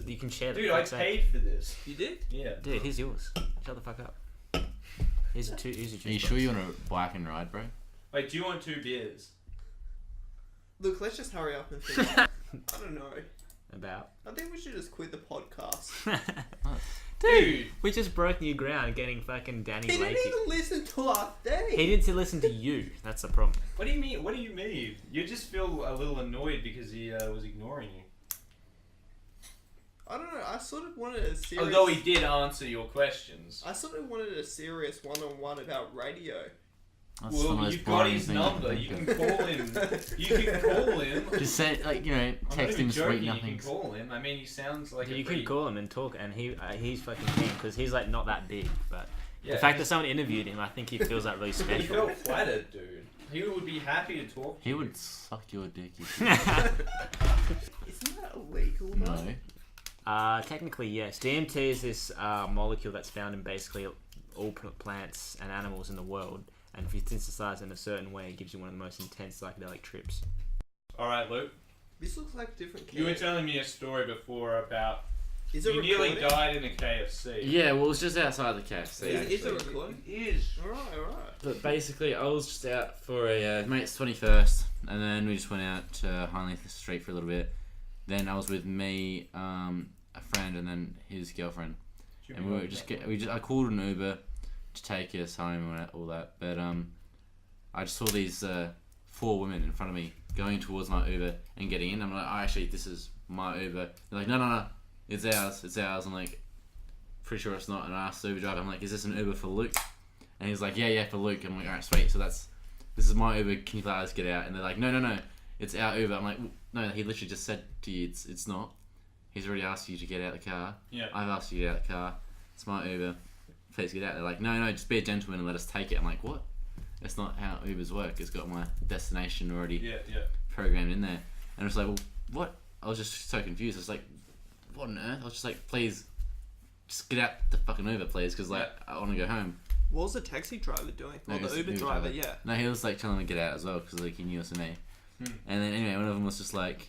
You can share them. Dude, I paid for this. You did? Yeah. Dude, here's yours. Shut the fuck up. Here's your two. Here's your Are you juice sure box. you want to bike and ride, bro? Wait, do you want 2 beers? Luke, let's just hurry up and finish. I don't know. About. I think we should just quit the podcast. Dude, we just broke new ground getting fucking Danny He didn't Lakey. even listen to our thing. He didn't listen to you. That's the problem. What do you mean? What do you mean? You just feel a little annoyed because he was ignoring you. I don't know. I sort of wanted a serious. Although he did answer your questions. I sort of wanted a serious one-on-one about radio. That's some of Well, those you've got boring his things I number. think You of. can call him. You can call him. Just say, like, you know, I'm not text even him sweet joking. You nothings. can call him. I mean, he sounds like you a can pretty... call him and talk, and he's fucking keen because he's like not that big, but Yeah, the fact that someone interviewed him, I think he feels like really He special. felt flattered, dude. He would be happy to talk. He would suck your dick. Isn't that illegal though? No. Technically, yes. DMT is this molecule that's found in basically all plants and animals in the world, and if you synthesize in a certain way, it gives you one of the most intense psychedelic trips. All right, Luke. This looks like different. You were telling me a story before about Is it you nearly recording? died in a KFC. Yeah, well, it was just outside the KFC. Is it actually. recording? It is. Alright. But basically, I was just out for a mate's 21st, and then we just went out to Hindley Street for a little bit. Then I was with me, a friend, and then his girlfriend, and we were just I called an Uber to take us home and all that. But I just saw these 4 women in front of me going towards my Uber and getting in. I'm like, oh, actually, this is my Uber. They're like, no, it's ours. I'm like, pretty sure it's not. And I asked the Uber driver, I'm like, is this an Uber for Luke? And he's like, yeah, for Luke. I'm like, alright, sweet. So this is my Uber. Can you please get out? And they're like, no, it's our Uber. I'm like, no, he literally just said to you, it's not. He's already asked you to get out of the car. Yeah. I've asked you to get out of the car. It's my Uber. Please get out. They're like, no, just be a gentleman and let us take it. I'm like, what? That's not how Ubers work. It's got my destination already programmed in there. And I was like, well, what? I was just so confused. I was like, what on earth? I was just like, please, just get out the fucking Uber, please, because like I want to go home. What was the taxi driver doing? No, Or it was the Uber driver, yeah. No, he was like telling me to get out as well because like he knew us and me. And then anyway, one of them was just like,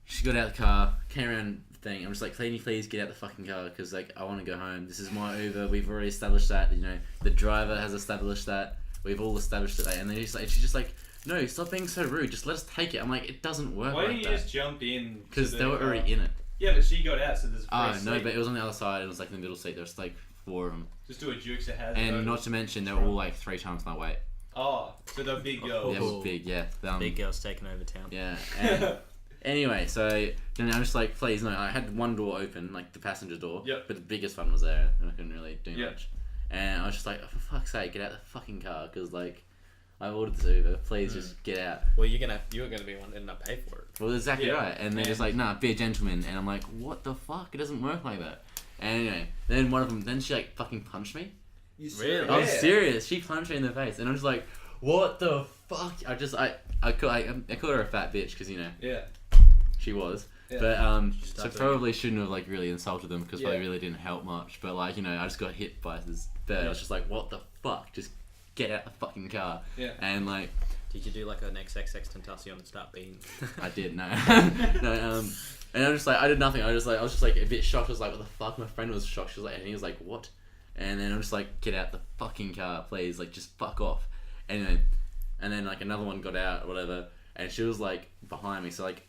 she got out of the car, came around the thing. I'm just like, can you please get out the fucking car because like I want to go home. This is my Uber. We've already established that. You know, the driver has established that. We've all established it. And then she's just like, no, stop being so rude. Just let us take it. I'm like, it doesn't work. Why like didn't you that. just jump in? Because they were already in it. Yeah, but she got out, so there's a free Oh seat. no, but it was on the other side. It was like in the middle seat. There was like 4 of them. Just do a Dukes of Hazzard. And not to mention, they were all like 3 times my weight. Oh, so they're big girls. Yeah, it was big. Yeah, Big girls taking over town. Yeah. And anyway, so then I was just like, please, no. I had one door open, like the passenger door. Yep. But the biggest one was there, and I couldn't really do Yep. much. And I was just like, oh, for fuck's sake, get out the fucking car, because like, I ordered this Uber. Please just get out. Well, you're gonna be one and not pay for it. Well, exactly Yeah. right. And they're just like, nah, be a gentleman. And I'm like, what the fuck? It doesn't work like that. And anyway, then one of them, then she like fucking punched me. You Really? I'm serious. She punched me in the face, and I'm just like, what the fuck? I called her a fat bitch because you know Yeah. she was. Yeah. But so Stop probably shouldn't have like really insulted them because Yeah. they really didn't help much. But like, you know, I just got hit by this bird. I was just like, what the fuck? Just get out the fucking car. Yeah. And like, Did you do like an XXX Tentacion and start being? I did no. And I'm just like, I did nothing. I was just like a bit shocked. I was like, what the fuck? My friend was shocked. She was like, and he was like, what? And then I'm just like, get out the fucking car, please. Like, just fuck off. Anyway, and then like another one got out or whatever, and she was like behind me. So like,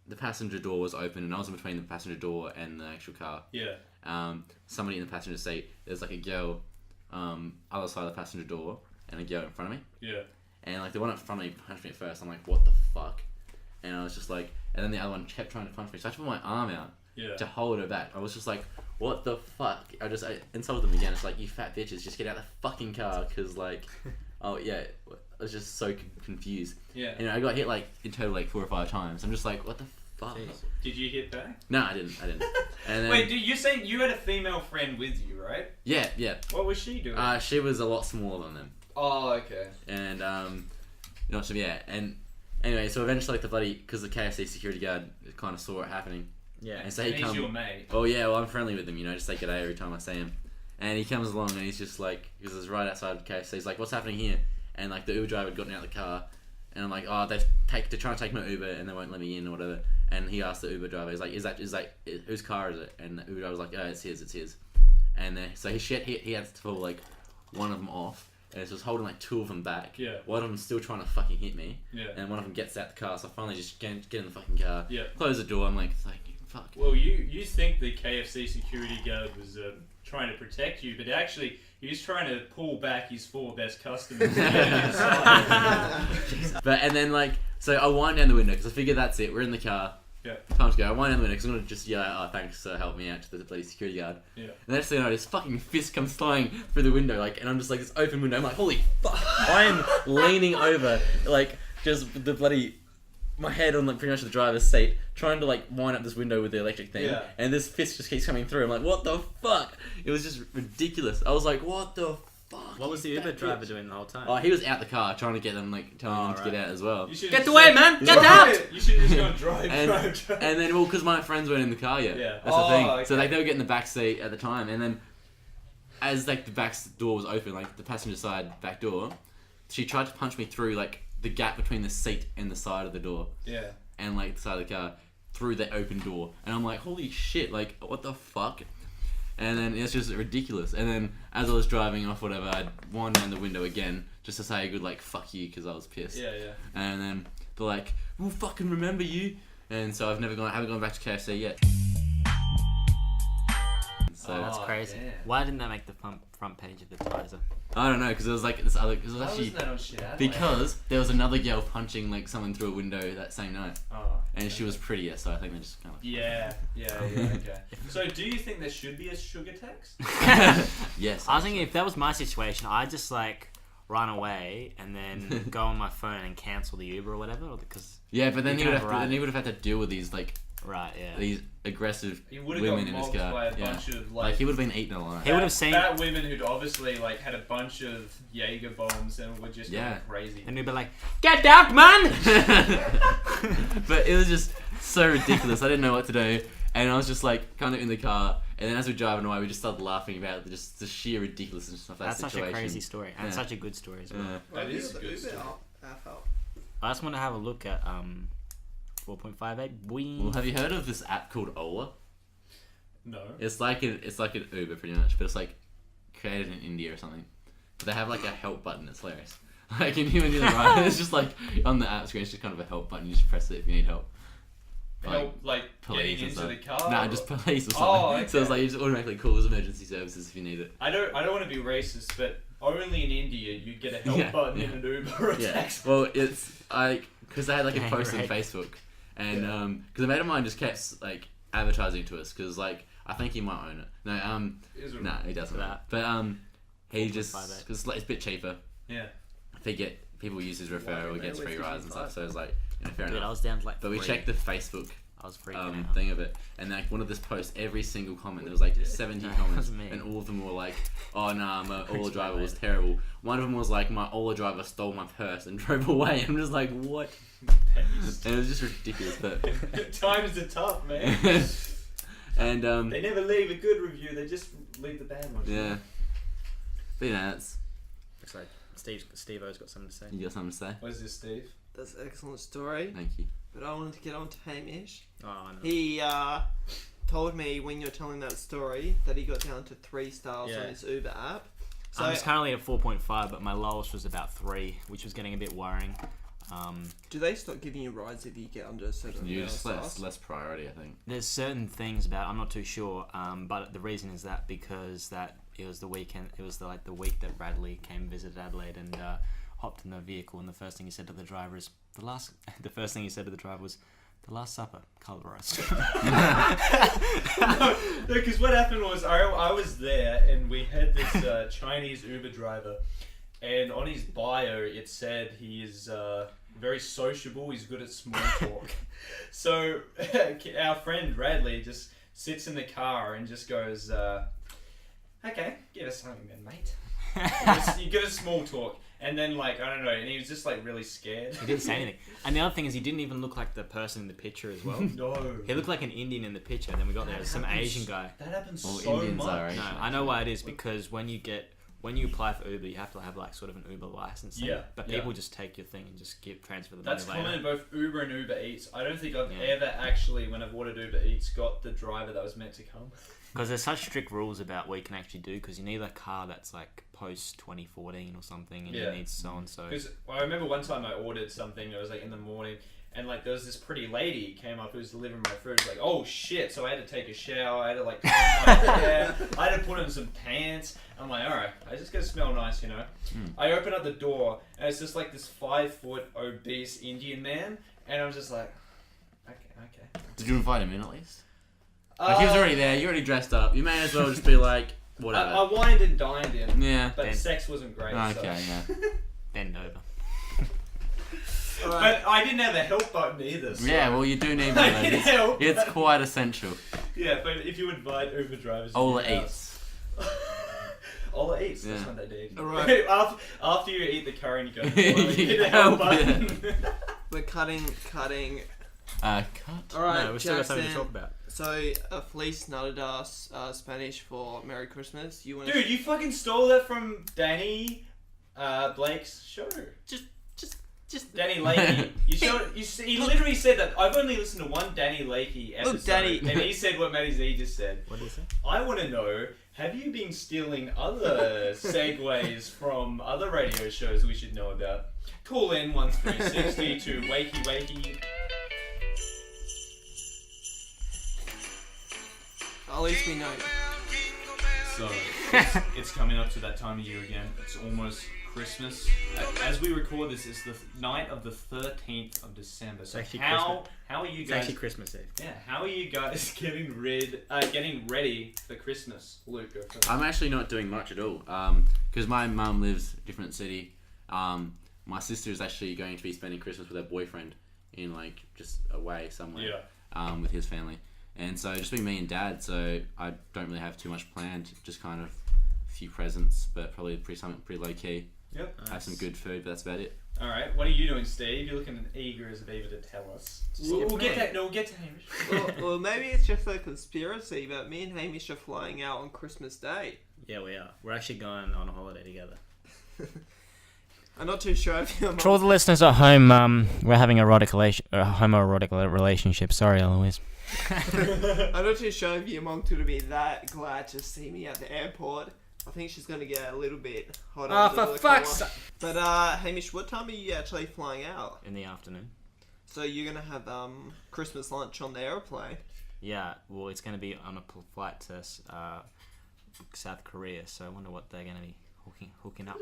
the passenger door was open, and I was in between the passenger door and the actual car. Yeah. Somebody in the passenger seat. There's like a girl, other side of the passenger door, and a girl in front of me. Yeah. And like the one in front of me punched me at first. I'm like, what the fuck? And I was just like, and then the other one kept trying to punch me. So I had to put my arm out to hold her back. I was just like, what the fuck? I insulted them again. It's like, you fat bitches, just get out of the fucking car. Because like, oh yeah, I was just so confused. Yeah. And I got hit like in total like 4 or 5 times. I'm just like, what the fuck? Jeez. Did you hit back? No, I didn't. And then, Wait, dude, you're saying you had a female friend with you, right? yeah. What was she doing? She was a lot smaller than them. Oh, okay. And not to be and anyway, so eventually like the bloody because the KFC security guard kind of saw it happening. Yeah. And so And he he's comes. your mate. Oh yeah, well I'm friendly with him, you know, just say g'day every time I see him. And he comes along and he's just like, because it's right outside of KFC, he's like, what's happening here? And like the Uber driver had gotten out of the car, and I'm like, oh, they're trying to take my Uber and they won't let me in or whatever. And he asked the Uber driver, he's like, is that whose car is it? And the Uber driver's like, oh, it's his. And then so he had to pull like one of them off. And it's just holding like 2 of them back. Yeah. One of them's still trying to fucking hit me. Yeah. And one of them gets out the car, so I finally just get in the fucking car. Yeah. Close the door. I'm like, fuck. Well, you think the KFC security guard was trying to protect you, but actually he was trying to pull back his 4 best customers. But and then like, so I wind down the window because I figure that's it. We're in the car. Yeah. Time to go. I wind down the window because I'm gonna just yell, oh thanks for helping me out to the bloody security guard. Yeah. And the next thing I know, this fucking fist comes flying through the window, like, and I'm just like this open window. I'm like, holy fuck! I am leaning over, like, just the bloody. My head on like pretty much the driver's seat, trying to like wind up this window with the electric thing, Yeah. and this fist just keeps coming through. I'm like, what the fuck? It was just ridiculous. I was like, what the fuck. What was the Uber driver doing the whole time? Oh, he was out the car trying to get them, like, telling them to get out as well. You should Get just away, said- man! Get Drive out! it. You should just go drive. And then, well, because my friends weren't in the car yet. Yeah. That's the thing. Oh, So, okay. like, they were getting the back seat at the time, and then as, like, the back door was open, like, the passenger side back door, she tried to punch me through, like, the gap between the seat and the side of the door. Yeah. And, like, the side of the car through the open door. And I'm like, holy shit, like, what the fuck? And then it's just ridiculous. And then as I was driving off, whatever, I'd wind down the window again just to say a good, like, fuck you, because I was pissed. Yeah, yeah. And then they're like, we'll fucking remember you. And so I haven't gone back to KFC yet. So That's crazy. damn. Why didn't that make the front page of the Tizer? I don't know, because it was like this other. It was Why actually wasn't that on Shit Adelaide? because there was another girl punching like someone through a window that same night, Oh. and she was prettier, so I think they just kind of. Yeah, okay. So, do you think there should be a sugar tax? Yes. I was thinking if that was my situation, I'd just like run away and then go on my phone and cancel the Uber or whatever, because Yeah, but then You he would can have. Then he would have had to deal with these like yeah. these aggressive He would have women got in his mobbed car. by a Yeah. bunch of Like he would have been eaten alive. He would have seen- fat women who'd obviously like had a bunch of Jaeger bombs and were just Yeah. going crazy. And he'd be like, "Get out, man!" But it was just so ridiculous. I didn't know what to do, and I was just like kind of in the car. And then as we were driving away, we just started laughing about just the sheer ridiculousness of that That's situation. such a crazy story, and Yeah. such a good story as well. Yeah. That is a the good Uber story. app help? I just want to have a look at 4.58. Well, have you heard of this app called Ola? No. It's like an Uber pretty much, but it's like created in India or something. But they have like a help button. It's hilarious. Like when you're right, it's just like on the app screen. It's just kind of a help button. You just press it if you need help. Help, like police getting and into stuff. the car? Nah, or- just police or something. Oh, okay. So it's like you just automatically calls emergency services if you need it. I don't want to be racist, but only in India you get a help button in an Uber or a Yeah. taxi. Well, it's like because they had like a Yeah, post on right. Facebook, and because a mate of mine just kept like advertising to us because like I think he might own it. No, Is it- no, he doesn't. That. But he just 4.58. because it's a bit cheaper. Yeah. If he people use his referral, he gets free rides and stuff. So it's like fair Dude, I enough. was down to like But we 3. checked the Facebook I was freaking out. thing of it, and like one of this posts, every single comment there was like 70 No, it comments, wasn't me. and all of them were like, "Oh no, my Ola driver was terrible." One of them was like, "My Ola driver stole my purse and drove away." I'm just like, what? And it was just ridiculous, but Times are tough, man. and They never leave a good review. They just leave the bad ones. yeah, but yeah, that's Looks like Steve-O's got something to say. you got something to say? What is this, Steve? That's an excellent story. Thank you. But I wanted to get on to Hamish. Oh, I know. He told me when you were telling that story that he got down to 3 stars Yeah. on his Uber app. So I'm just currently at 4.5, but my lowest was about 3, which was getting a bit worrying. do they stop giving you rides if you get under a certain You amount of just stars? less priority, I think. There's certain things about I'm not too sure, but the reason is that because that it was the weekend, it was the week that Radley came and visited Adelaide and hopped in the vehicle, and the first thing he said to the driver is the first thing he said to the driver was, "The Last Supper, colorized." No, because what happened was I was there and we had this Chinese Uber driver, and on his bio it said he is very sociable. He's good at small talk. So our friend Radley just sits in the car and just goes, "Okay, give us something then, mate." You get a small talk, and then like I don't know, and he was just like really scared. He didn't say anything. And the other thing is, he didn't even look like the person in the picture as well. No, He looked like an Indian in the picture, and then we got there, some happens- Asian guy. That happens Well, so Indians much. are Asian. No, I know why it is, because when you apply for Uber, you have to have like sort of an Uber license. thing. Yeah, But yeah. people just take your thing and just transfer the That's money common later. in both Uber and Uber Eats. I don't think I've Yeah. ever actually, when I've ordered Uber Eats, got the driver that was meant to come. Because there's such strict rules about what you can actually do, because you need a car that's like post 2014 or something, and Yeah. you need so and so. Because I remember one time I ordered something, it was like in the morning, and like there was this pretty lady came up who was delivering my food. Like, oh shit! So I had to take a shower. I had to like comb my hair. I had to put on some pants. I'm like, all right, I just gotta smell nice, you know. I open up the door, and it's just like this 5-foot obese Indian man, and I'm just like, okay. Did you invite him in at least? Like he was already there. You already dressed up. You may as well just be like, whatever. I wined and dined him, Yeah. but Ben. the sex wasn't great. Okay. So. Yeah. Bend over. But I didn't have a help button either. So. Yeah. Well, you do need I one. need Of those. help. It's quite essential. Yeah, but if you invite Uber drivers, to Ola your house- Eats. All Eats. That's Yeah. what they did. Alright. after you eat the curry, and you go. Hit the L button. We're cutting. Cut. Alright, No, we still got something to Jackson. talk about. So, Feliz Navidad, Spanish for Merry Christmas. You want Dude, you fucking stole that from Danny Blake's show. Just. Danny Lakey. He literally said that. I've only listened to one Danny Lakey episode. Look, Danny. And he said what Matty Z just said. What did he say? I want to know, have you been stealing other segues from other radio shows we should know about? Call in 1360 to Wakey. At least we know. So, it's coming up to that time of year again. It's almost Christmas. As we record this, it's the night of the 13th of December. So actually how are you It's guys... actually Christmas Eve. Yeah, how are you guys getting ready for Christmas? Luke, go first. I'm actually not doing much at all. Because my mum lives a different city. My sister is actually going to be spending Christmas with her boyfriend in like just away somewhere. Yeah. With his family. And so just be me and Dad, so I don't really have too much planned. Just kind of a few presents, but probably something pretty low key. Yep. Have some good food, but that's about it. All right. What are you doing, Steve? You're looking eager as a beaver to tell us. We'll get that. No, we'll get to Hamish. well, maybe it's just a conspiracy, but me and Hamish are flying out on Christmas Day. Yeah, we are. We're actually going on a holiday together. I'm not too sure if you're... To all the listeners at home, we're having a homoerotic relationship. Sorry, Eloise. I'm not too sure if your mom's going to be that glad to see me at the airport. I think she's going to get a little bit hot under the collar. But, Hamish, what time are you actually flying out? In the afternoon. So you're going to have Christmas lunch on the airplane? Yeah, well, it's going to be on a flight to South Korea, so I wonder what they're going to be hooking up.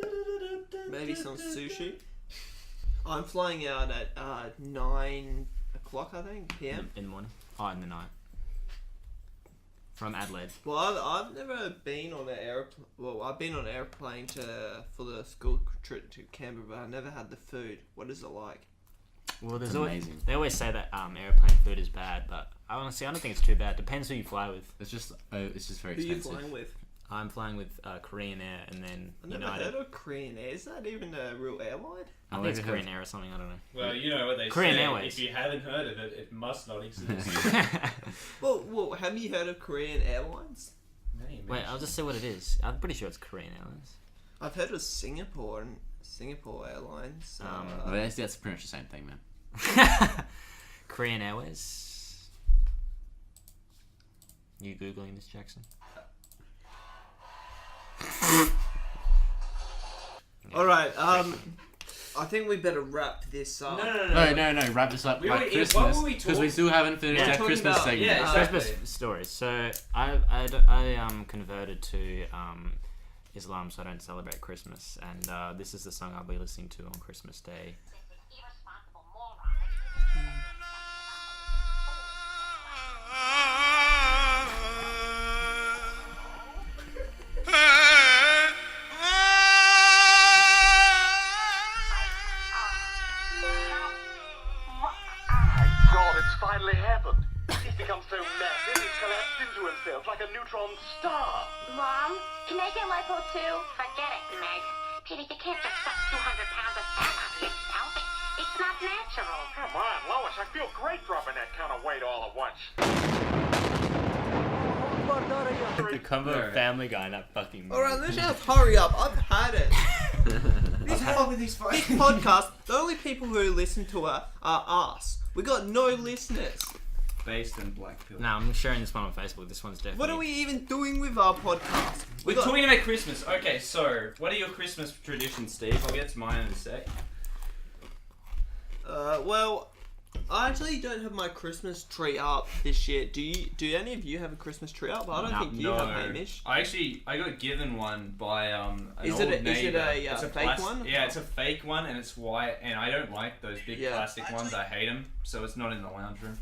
Maybe some sushi? I'm flying out at 9 o'clock, I think, p.m. In the morning. Oh, in the night. From Adelaide. Well, I've never been on an airplane. Well, I've been on an airplane for the school trip to Canberra, but I never had the food. What is it like? Well, It's amazing. They always say that airplane food is bad, but honestly, I don't think it's too bad. Depends who you fly with. It's just very Who are you expensive. flying with? I'm flying with Korean Air and then I've never United. heard of Korean Air. Is that even a real airline? I think it's Korean Air or something. I don't know. Well, you know what they Korean say. Airways. If you haven't heard of it, it must not exist. Well, have you heard of Korean Airlines? Wait, I'll just say what it is. I'm pretty sure it's Korean Airlines. I've heard of Singapore and Singapore Airlines. Well, that's pretty much the same thing, man. Korean Airways. You googling this, Jackson? All right. I think we better wrap this up. No. Wrap this up We by already- Christmas. what were we Because we still haven't finished Yeah. our Talking Christmas about- segment. yeah, exactly. Christmas stories. So I converted to Islam, so I don't celebrate Christmas, and this is the song I'll be listening to on Christmas Day. God, it's finally happened. He's become so massive, he's collapsed into himself like a neutron star. Mom, can I get lipo too? Forget it, Meg. Peter, you can't just suck 200 pounds of fat out of yourself. It's not natural. Come on, Lois, I feel great dropping that kind of weight all at once. The combo of Family Guy and that fucking. All right, let's just hurry up. I've had it. This podcast, the only people who listen to it are us. We got no listeners. Based in Blackpool. No, I'm sharing this one on Facebook. This one's definitely. What are we even doing with our podcast? We're talking about Christmas. Okay, so what are your Christmas traditions, Steve? I'll get to mine in a sec. Well, I actually don't have my Christmas tree up this year. Do any of you have a Christmas tree up? I don't think you have, Hamish. I got given one by an Is old it a neighbour. it's a fake one? Yeah, it's a fake one and it's white, and I don't like those big Yeah. plastic ones. I hate them, so it's not in the lounge room.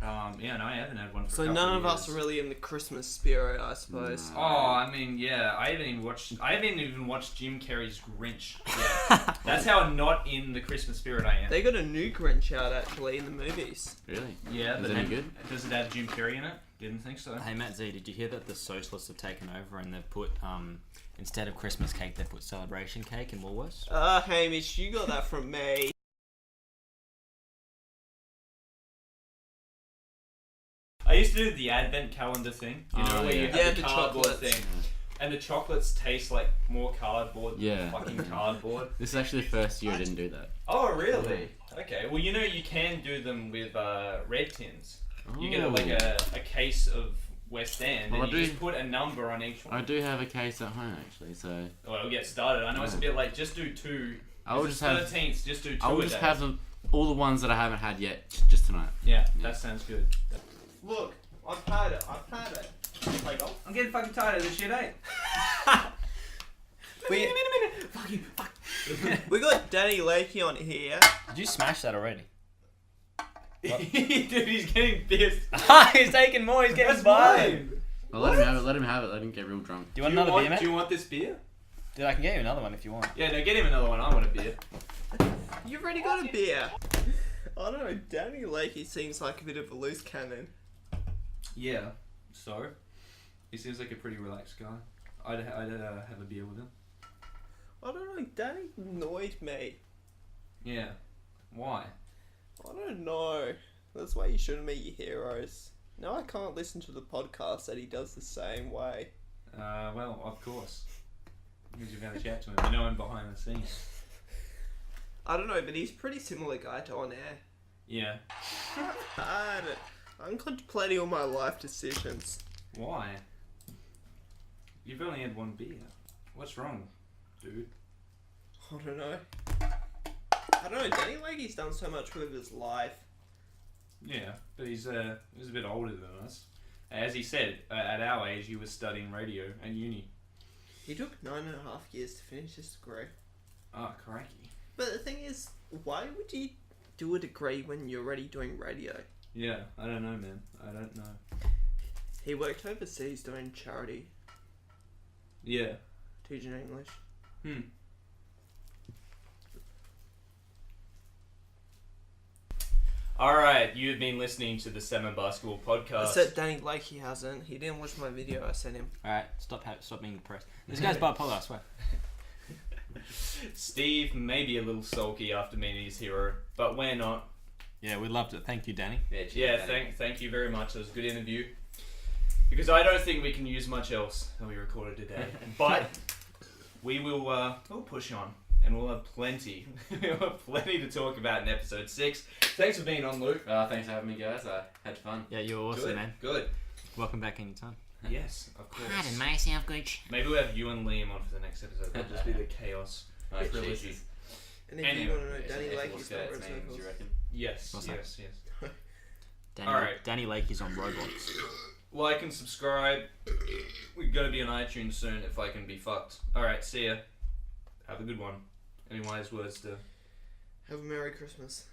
Yeah, no, I haven't had one for a So couple none of years. us are really in the Christmas spirit, I suppose. Oh, I mean, yeah, I haven't even watched Jim Carrey's Grinch yet. That's how not in the Christmas spirit I am. They got a new Grinch out actually in the movies. Really? Yeah, Is but it any then- good? Does it have Jim Carrey in it? Didn't think so. Hey Matt Z, did you hear that the socialists have taken over and they've put instead of Christmas cake they've put celebration cake in Woolworths? Hamish, you got that from me. I used to do the advent calendar thing, you know, Oh, where yeah. you have Yeah, the the cardboard chocolates. thing, and the chocolates taste like more cardboard than Yeah. fucking cardboard. This is actually the first year I didn't do that. Oh, really? Okay. Well, you know, you can do them with red tins. You get like a case of West End, Well, and I you do- just put a number on each one. I do have a case at home actually, so Well, we'll get started. I know it's a bit late. Just do two. I will It's just have. 13th. Just do two I will a just day. have them, all the ones that I haven't had yet, just tonight. Yeah, that sounds good. Look, I've had it. Play golf. I'm getting fucking tired of this shit, eh? We got Danny Lakey on here. Did you smash that already? Dude, he's getting pissed. He's taking more, he's getting That's five. mine. Well, let him have it. Let him have it. Let him get real drunk. Do you want another beer, mate? Do you want this beer? Dude, I can get you another one if you want. Yeah, no, get him another one. I want a beer. You've already got a beer. I don't know, Danny Lakey seems like a bit of a loose cannon. Yeah. So, he seems like a pretty relaxed guy. I'd have a beer with him. I don't know, Danny annoyed me. Yeah. Why? I don't know. That's why you shouldn't meet your heroes. Now I can't listen to the podcast that he does the same way. Well, of course. Because you've had a chat to him. You know him behind the scenes. I don't know, but he's a pretty similar guy to on air. Yeah. I'm contemplating all my life decisions. Why? You've only had one beer. What's wrong, dude? I don't know. I don't know, Danny Lakey's done so much with his life. Yeah, but he's a bit older than us. As he said, at our age, he was studying radio at uni. He took 9.5 years to finish his degree. Oh, crikey. But the thing is, why would you do a degree when you're already doing radio? Yeah, I don't know, man. I don't know. He worked overseas doing charity, Yeah. teaching English. Alright, you've been listening to the Salmon Basketball Podcast. Except Danny Lakey hasn't. He didn't watch my video I sent him. Alright, stop being depressed. This guy's bipolar, I swear. Steve may be a little sulky after meeting his hero, but we're not. Yeah, we loved it. Thank you, Danny. Yeah, thank you very much. It was a good interview. Because I don't think we can use much else that we recorded today. But we will we'll push on. And we'll have plenty to talk about in episode 6. Thanks for being on, Luke. Thanks for having me, guys. I had fun. Yeah, you were awesome, Good, man. good. Welcome back anytime. Yes, of course. Pardon myself, Gooch. Maybe we'll have you and Liam on for the next episode. That'll just be the chaos. Oh, trilogy. Jesus. And if Anyway, you want to know It's Danny an ethical Lakey's skirts number names, you reckon? Yes, What's that? yes. Danny, Alright. Danny Lakey's on Roblox. Like and subscribe. We're gonna be on iTunes soon if I can be fucked. Alright, see ya. Have a good one. Any wise words to... Have a Merry Christmas.